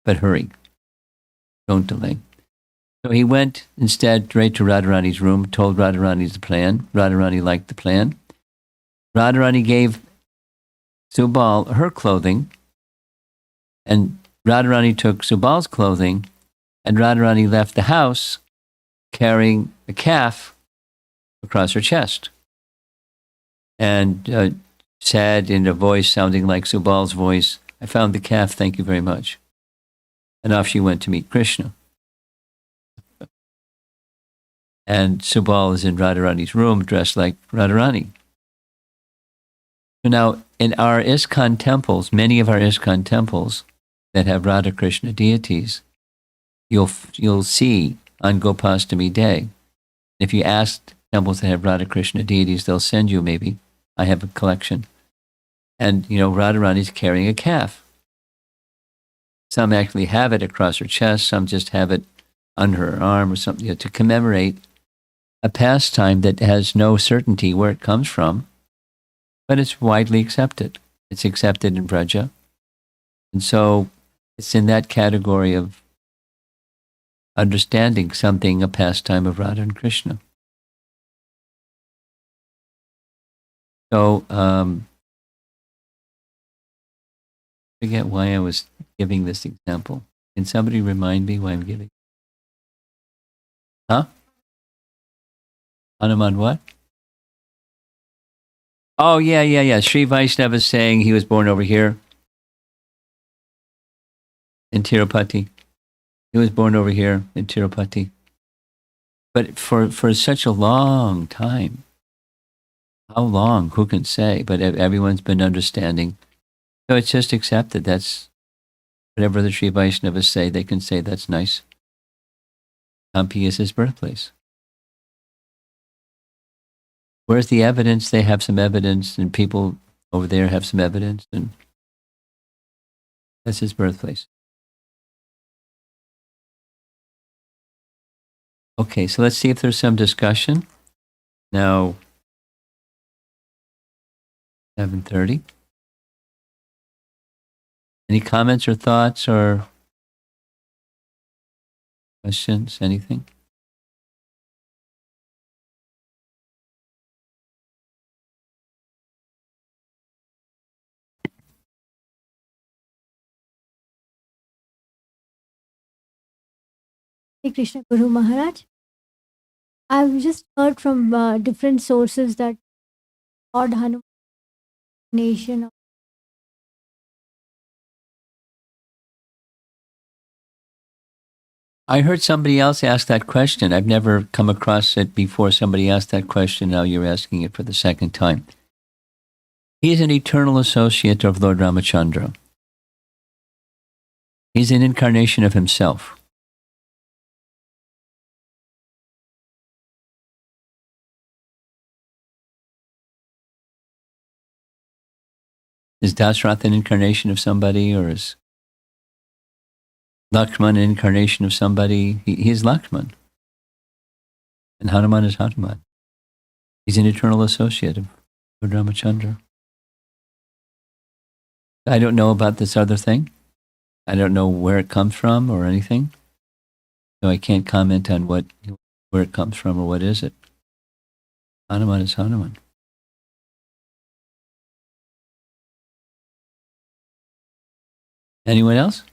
But hurry. Don't delay. So he went instead right to Radharani's room, told Radharani the plan. Radharani liked the plan. Radharani gave Subal her clothing, and Radharani took Subal's clothing, and Radharani left the house carrying a calf across her chest, and said in a voice sounding like Subal's voice, I found the calf, thank you very much. And off she went to meet Krishna. And Subal is in Radharani's room dressed like Radharani. So now, in our ISKCON temples, many of our ISKCON temples that have Radha Krishna deities, you'll see on Gopastami Day. If you ask temples that have Radha Krishna deities, they'll send you maybe. I have a collection. And, Radharani's carrying a calf. Some actually have it across her chest. Some just have it under her arm or something, to commemorate a pastime that has no certainty where it comes from, but it's widely accepted. It's accepted in Braja. And so it's in that category of understanding something, a pastime of Radha and Krishna. So, I forget why I was giving this example. Can somebody remind me why I'm giving? Huh? Hanuman what? Oh, yeah. Sri Vaishnava is saying he was born over here in Tirupati. He was born over here in Tirupati. But for such a long time, how long, who can say? But everyone's been understanding. So it's just accepted. That's whatever the Sri Vaishnavas say, they can say that's nice. Hampi is his birthplace. Where's the evidence? They have some evidence, and people over there have some evidence, and that's his birthplace. Okay, so let's see if there's some discussion. Now, 7:30. Any comments or thoughts or questions? Anything? Hey Krishna Guru Maharaj. I've just heard from different sources that Lord Hanuman nation. I heard somebody else ask that question. I've never come across it before. Somebody asked that question. Now you're asking it for the second time. He is an eternal associate of Lord Ramachandra. He's an incarnation of himself. Is Dasrath an incarnation of somebody, or is Lakshman an incarnation of somebody? He is Lakshman. And Hanuman is Hanuman. He's an eternal associate of Lord Ramachandra. I don't know about this other thing. I don't know where it comes from or anything. So I can't comment on where it comes from or what is it. Hanuman is Hanuman. Anyone else?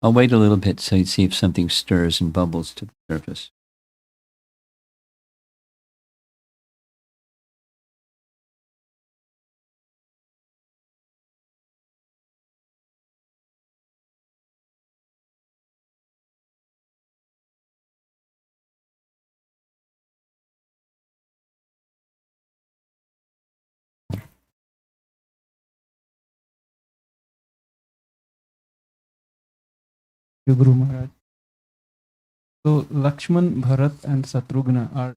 I'll wait a little bit so you see if something stirs and bubbles to the surface. Guru Maharaj. So Lakshman, Bharat, and Satrughna are.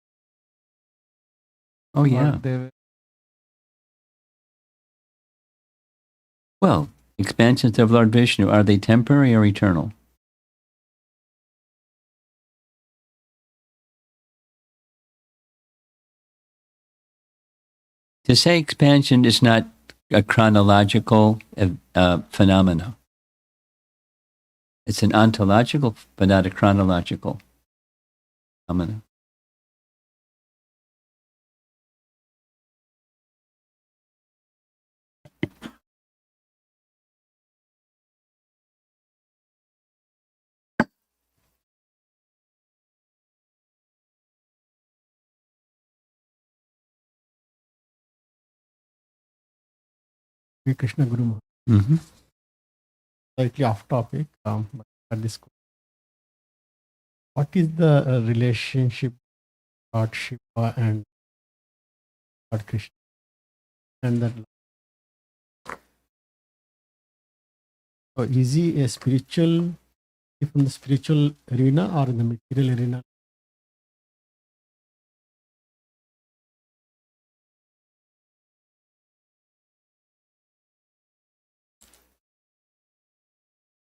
Oh, yeah. They, well, expansions of Lord Vishnu, are they temporary or eternal? To say expansion is not a chronological phenomena. It's an ontological, but not a chronological phenomenon. Sri Krishna Guru Maharaj. Mm-hmm. Slightly off topic. But at this, what is the relationship Lord Shiva and Lord Krishna? And that. So is he a spiritual, from the spiritual arena or in the material arena?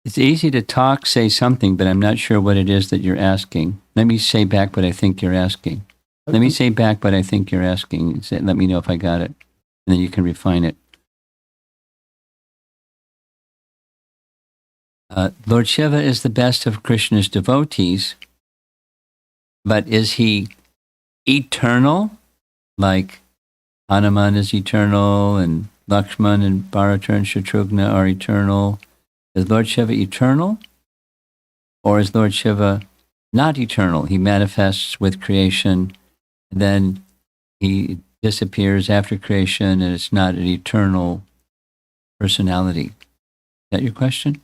It's easy to talk, say something, but I'm not sure what it is that you're asking. Let me say back what I think you're asking. Let me say back what I think you're asking. Let me know if I got it, and then you can refine it. Lord Shiva is the best of Krishna's devotees, but is he eternal? Like Hanuman is eternal, and Lakshman and Bharata and Shatrughna are eternal. Is Lord Shiva eternal? Or is Lord Shiva not eternal? He manifests with creation, then he disappears after creation, and it's not an eternal personality. Is that your question?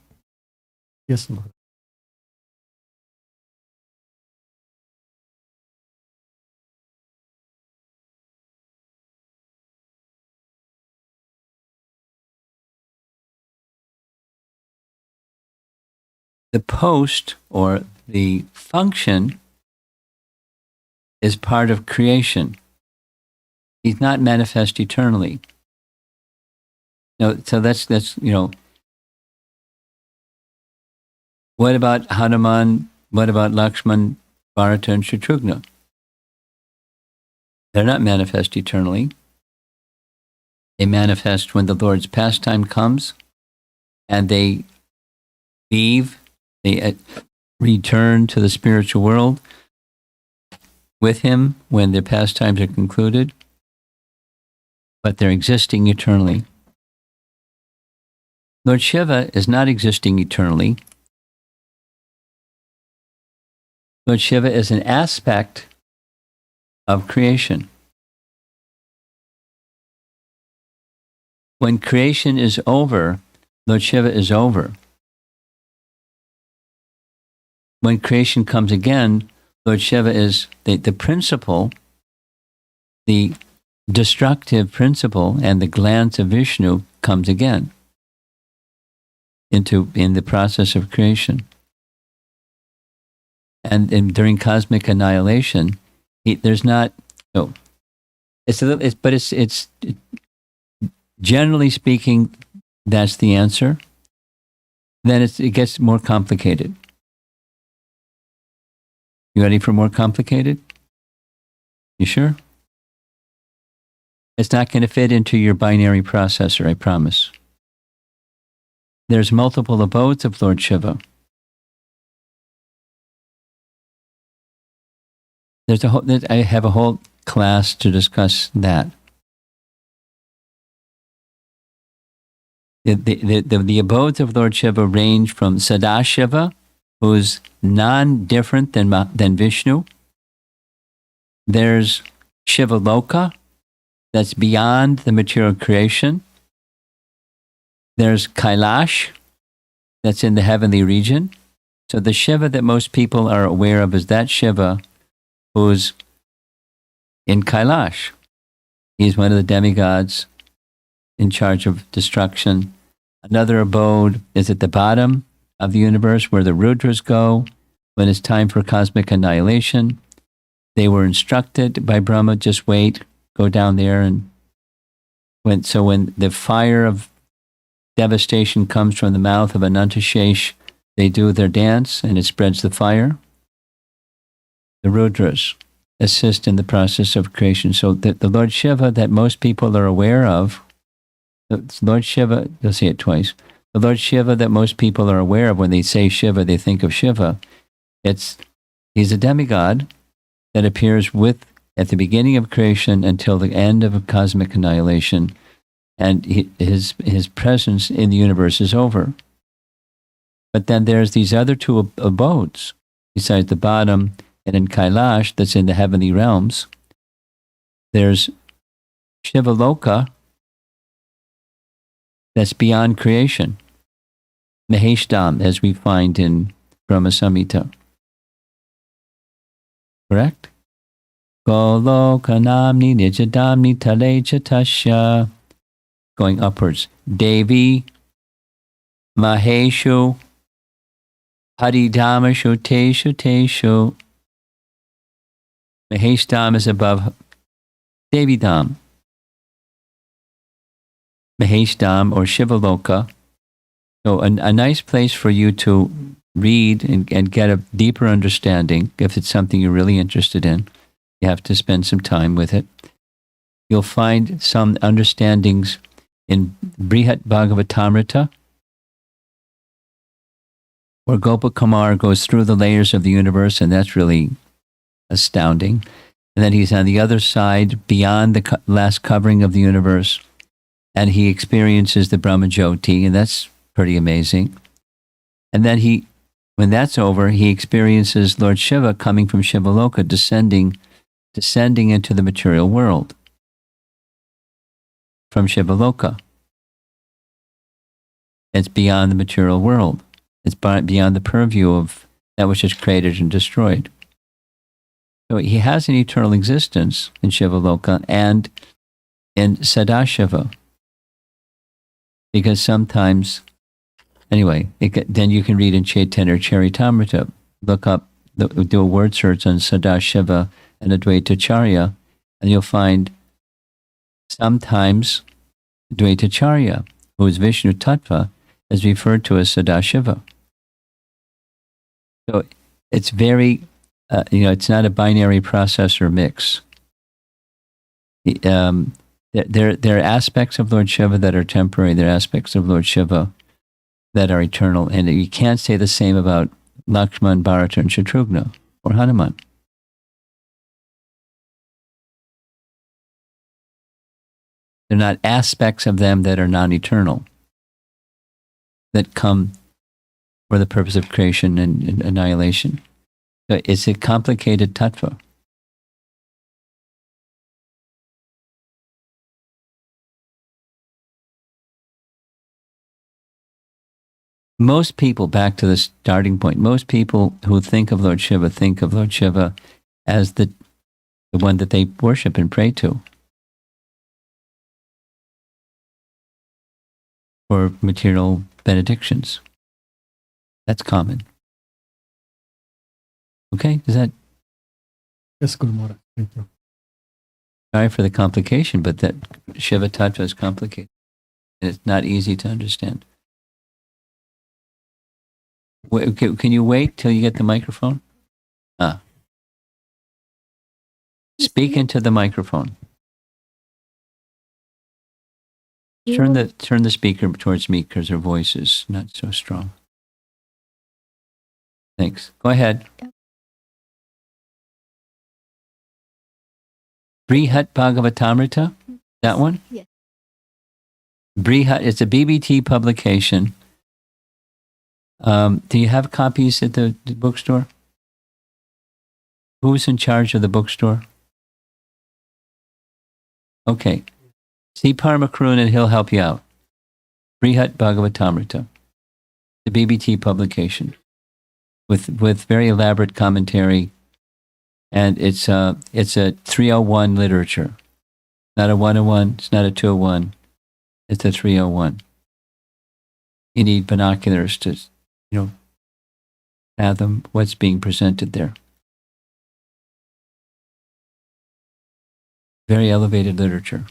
Yes, Maharaj. The post or the function is part of creation. He's not manifest eternally. No, so that's what about Hanuman? What about Lakshman, Bharata, and Shatrughna? They're not manifest eternally. They manifest when the Lord's pastime comes, and they leave, they return to the spiritual world with him when their pastimes are concluded, but they're existing eternally. Lord Shiva is not existing eternally. Lord Shiva is an aspect of creation. When creation is over, Lord Shiva is over. When creation comes again, Lord Shiva is the principle, the destructive principle, and the glance of Vishnu comes again in the process of creation. And during cosmic annihilation, there's not. No, it's generally speaking, that's the answer. Then it gets more complicated. You ready for more complicated? You sure? It's not going to fit into your binary processor, I promise. There's multiple abodes of Lord Shiva. I have a whole class to discuss that. The abodes of Lord Shiva range from Sadashiva, who's non-different than Vishnu. There's Shiva Loka, that's beyond the material creation. There's Kailash, that's in the heavenly region. So the Shiva that most people are aware of is that Shiva who's in Kailash. He's one of the demigods in charge of destruction. Another abode is at the bottom of the universe where the Rudras go when it's time for cosmic annihilation. They were instructed by Brahma, just wait, go down there. And when the fire of devastation comes from the mouth of Anantashesh, they do their dance and it spreads the fire. The Rudras assist in the process of creation. So the Lord Shiva that most people are aware of, the Lord Shiva, you'll see it twice, the Lord Shiva that most people are aware of when they say Shiva, they think of Shiva. He's a demigod that appears at the beginning of creation until the end of a cosmic annihilation, and his presence in the universe is over. But then there's these other two abodes, besides the bottom and in Kailash, that's in the heavenly realms. There's Shiva Loka, that's beyond creation. Maheshdam, as we find in Brahma Samhita. Correct? Golokanamni nijadamni tale chatasya. Going upwards. Devi, Maheshu, Haridamashu, Teshu, Teshu. Maheshdam is above Devidam. Maheshdam or Shivaloka. So a nice place for you to read and get a deeper understanding if it's something you're really interested in. You have to spend some time with it. You'll find some understandings in Brihat Bhagavatamrita, where Gopakumar goes through the layers of the universe, and that's really astounding. And then he's on the other side, beyond the last covering of the universe, and he experiences the Brahmajyoti, and that's pretty amazing. And then when that's over, he experiences Lord Shiva coming from Shivaloka, descending into the material world from Shivaloka. It's beyond the material world. It's beyond the purview of that which is created and destroyed. So he has an eternal existence in Shivaloka and in Sadashiva. Because sometimes, anyway, then you can read in Chaitanya Charitamrita, look up, do a word search on Sadashiva and Advaitacharya, and you'll find sometimes Advaitacharya, who is Vishnu Tattva, is referred to as Sadashiva. So it's very, it's not a binary processor mix. There are aspects of Lord Shiva that are temporary. There are aspects of Lord Shiva that are eternal. And you can't say the same about Lakshman, Bharata, and Shatrughna, or Hanuman. They're not aspects of them that are non-eternal, that come for the purpose of creation and annihilation. So it's a complicated tattva. Most people, back to the starting point, most people who think of Lord Shiva as the one that they worship and pray to for material benedictions. That's common. Okay, is that? Yes, Guru Maharaj. Thank you. Sorry for the complication, but that Shiva Tattva is complicated. And it's not easy to understand. Can you wait till you get the microphone? Speak into the microphone. Turn the speaker towards me because her voice is not so strong. Thanks. Go ahead. Yep. Brihat Bhagavatamrita, that one? Yes. Brihat, it's a BBT publication. Do you have copies at the bookstore? Who's in charge of the bookstore? Okay. See Parmakrun and he'll help you out. Brihat Bhagavatamrita, the BBT publication, with very elaborate commentary, and it's a 301 literature, not a 101. It's not a 201. It's a 301. You need binoculars to, fathom what's being presented there. Very elevated literature.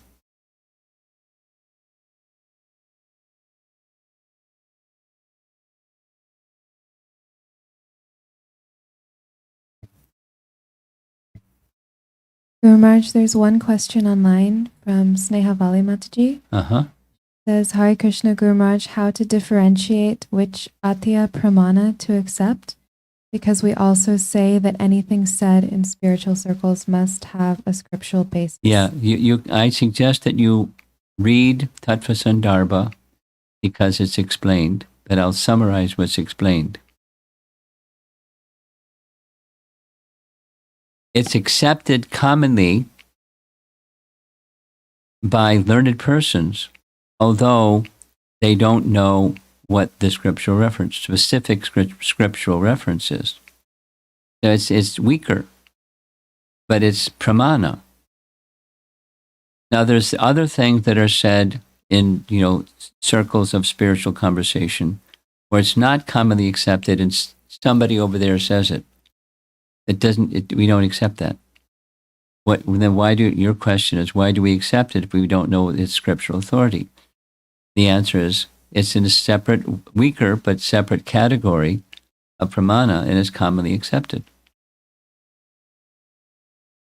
Guru Maharaj, there's one question online from Sneha Vali Mataji. Uh-huh. Says, Hare Krishna Guru Maharaj, how to differentiate which Atya Pramana to accept? Because we also say that anything said in spiritual circles must have a scriptural basis. Yeah, I suggest that you read Tattva Sandarbha because it's explained, but I'll summarize what's explained. It's accepted commonly by learned persons, although they don't know what the scriptural reference, specific scriptural reference is. So it's weaker, but it's pramana. Now there's other things that are said in, circles of spiritual conversation where it's not commonly accepted and somebody over there says it. We don't accept that. Your question is, why do we accept it if we don't know its scriptural authority? The answer is, it's in a separate, weaker, but separate category of pramana and is commonly accepted.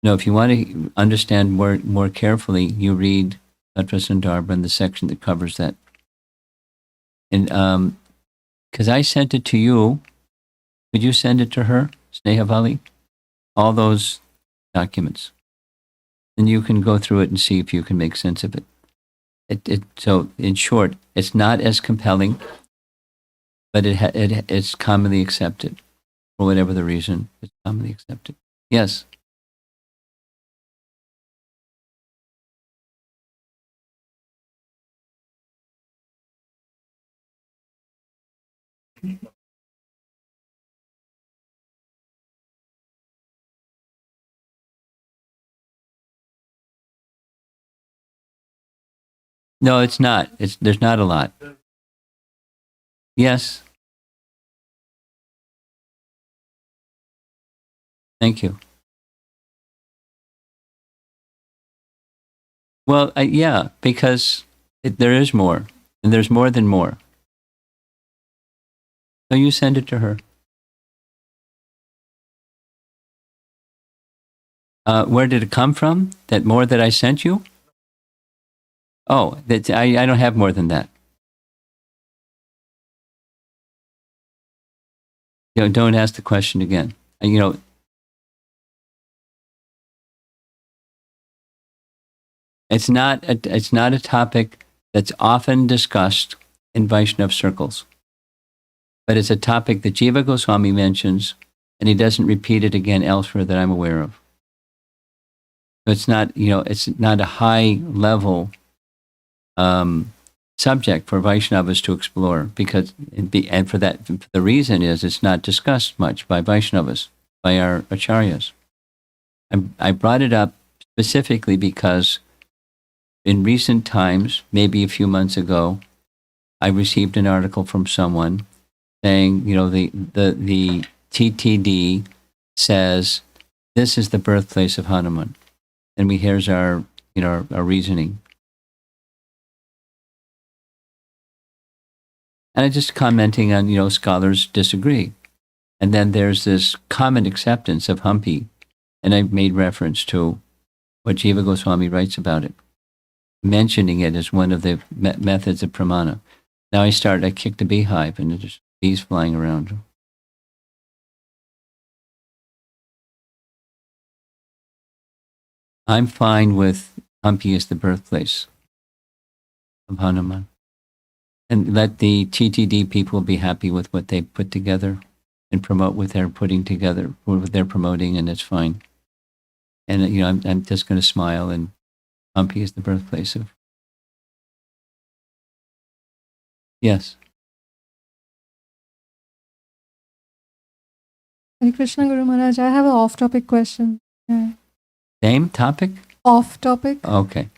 If you want to understand more carefully, you read Tattva Sandarbha in the section that covers that. And because I sent it to you, could you send it to her, Sneha Vali? All those documents. And you can go through it and see if you can make sense of it. So, in short, it's not as compelling, but it's commonly accepted. For whatever the reason, it's commonly accepted. Yes? No, it's not. There's not a lot. Yes. Thank you. Well, yeah, because there is more, and there's more than more. So you send it to her. Where did it come from? That more that I sent you? Oh, I don't have more than that. Don't ask the question again. It's not a topic that's often discussed in Vaishnava circles, but it's a topic that Jiva Goswami mentions, and he doesn't repeat it again elsewhere that I'm aware of. So it's not a high level subject for Vaishnavas to explore and for the reason is it's not discussed much by Vaishnavas, by our acharyas. I brought it up specifically because in recent times, maybe a few months ago, I received an article from someone saying, the TTD says this is the birthplace of Hanuman, and here's our reasoning. And I'm just commenting on, scholars disagree. And then there's this common acceptance of Hampi, and I've made reference to what Jiva Goswami writes about it. mentioning it as one of the methods of pramana. Now I kicked a beehive and there's bees flying around. I'm fine with Hampi as the birthplace of Hanuman. And let the TTD people be happy with what they put together and promote what they're putting together, what they're promoting, and it's fine. And, I'm just going to smile, and Hampi is the birthplace of. Yes. Hare Krishna Guru Maharaj, I have an off-topic question. Same topic? Off-topic, Okay.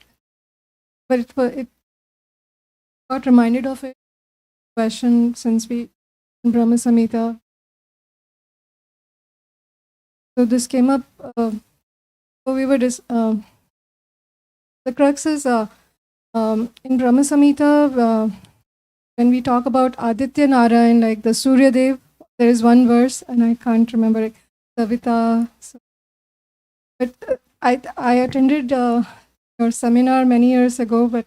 but it got reminded of a question since we in Brahma Samhita. So this came up. So we were the crux is in Brahma Samhita when we talk about Aditya Narayan, like the Surya Dev. There is one verse, and I can't remember it. Savita. But I attended your seminar many years ago, but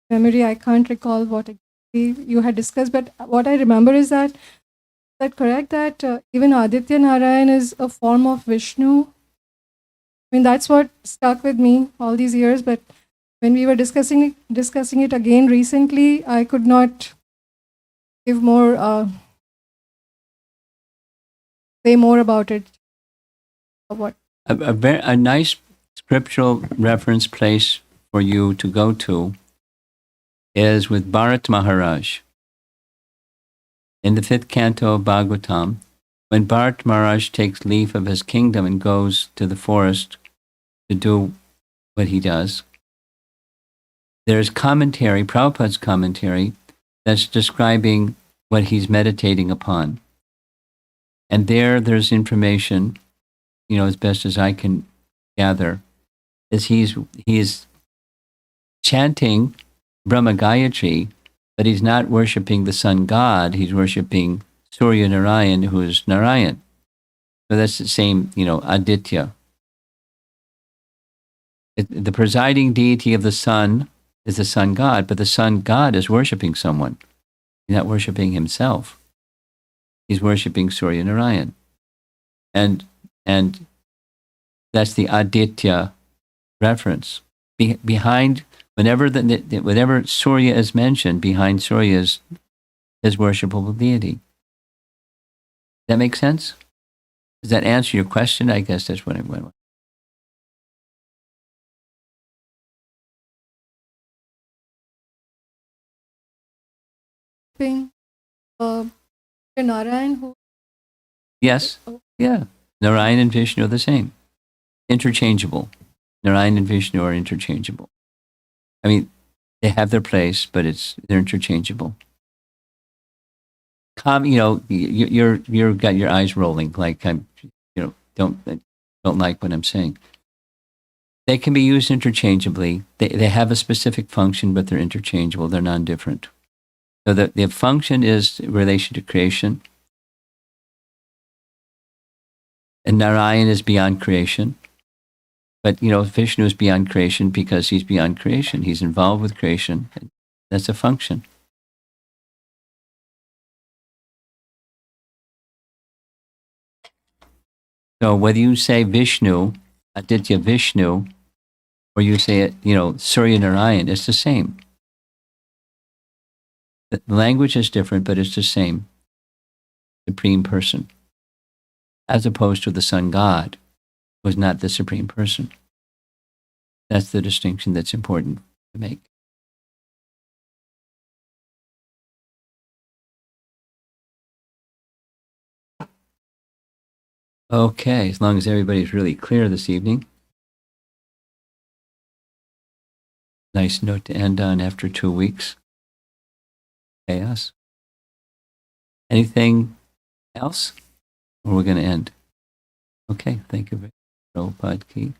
memory I can't recall what exactly you had discussed. But what I remember is that correct that even Aditya Narayan is a form of Vishnu. I mean that's what stuck with me all these years. But when we were discussing it again recently, I could not give more. Say more about it. What? A nice scriptural reference place for you to go to is with Bharat Maharaj. In the 5th canto of Bhagavatam, when Bharat Maharaj takes leave of his kingdom and goes to the forest to do what he does, there's commentary, Prabhupada's commentary, that's describing what he's meditating upon. And there's information, as best as I can gather, is he is chanting Brahma Gayatri, but he's not worshiping the sun god, he's worshiping Surya Narayan, who is Narayan. So that's the same, Aditya. The presiding deity of the sun is the sun god, but the sun god is worshiping someone. He's not worshiping himself. He's worshiping Surya Narayan. And that's the Aditya reference. Behind, whenever Surya is mentioned, behind Surya is his worshipable deity. Does that make sense? Does that answer your question? I guess that's what I went with. Narayan who? Yes. Yeah. Narayan and Vishnu are the same. Interchangeable. Narayan and Vishnu are interchangeable. I mean, they have their place, but they're interchangeable. You're got your eyes rolling like I'm, don't like what I'm saying. They can be used interchangeably. They have a specific function, but they're interchangeable. They're non-different. So the function is relation to creation. And Narayan is beyond creation. But, Vishnu is beyond creation because he's beyond creation. He's involved with creation. That's a function. So whether you say Vishnu, Aditya Vishnu, or you say it, Surya Narayan, it's the same. The language is different, but it's the same. Supreme person. As opposed to the sun god, who is not the supreme person. That's the distinction that's important to make. Okay, as long as everybody's really clear this evening. Nice note to end on after 2 weeks. Chaos. Anything else? Or we're going to end? Okay, thank you very much. Prabhupada Ki.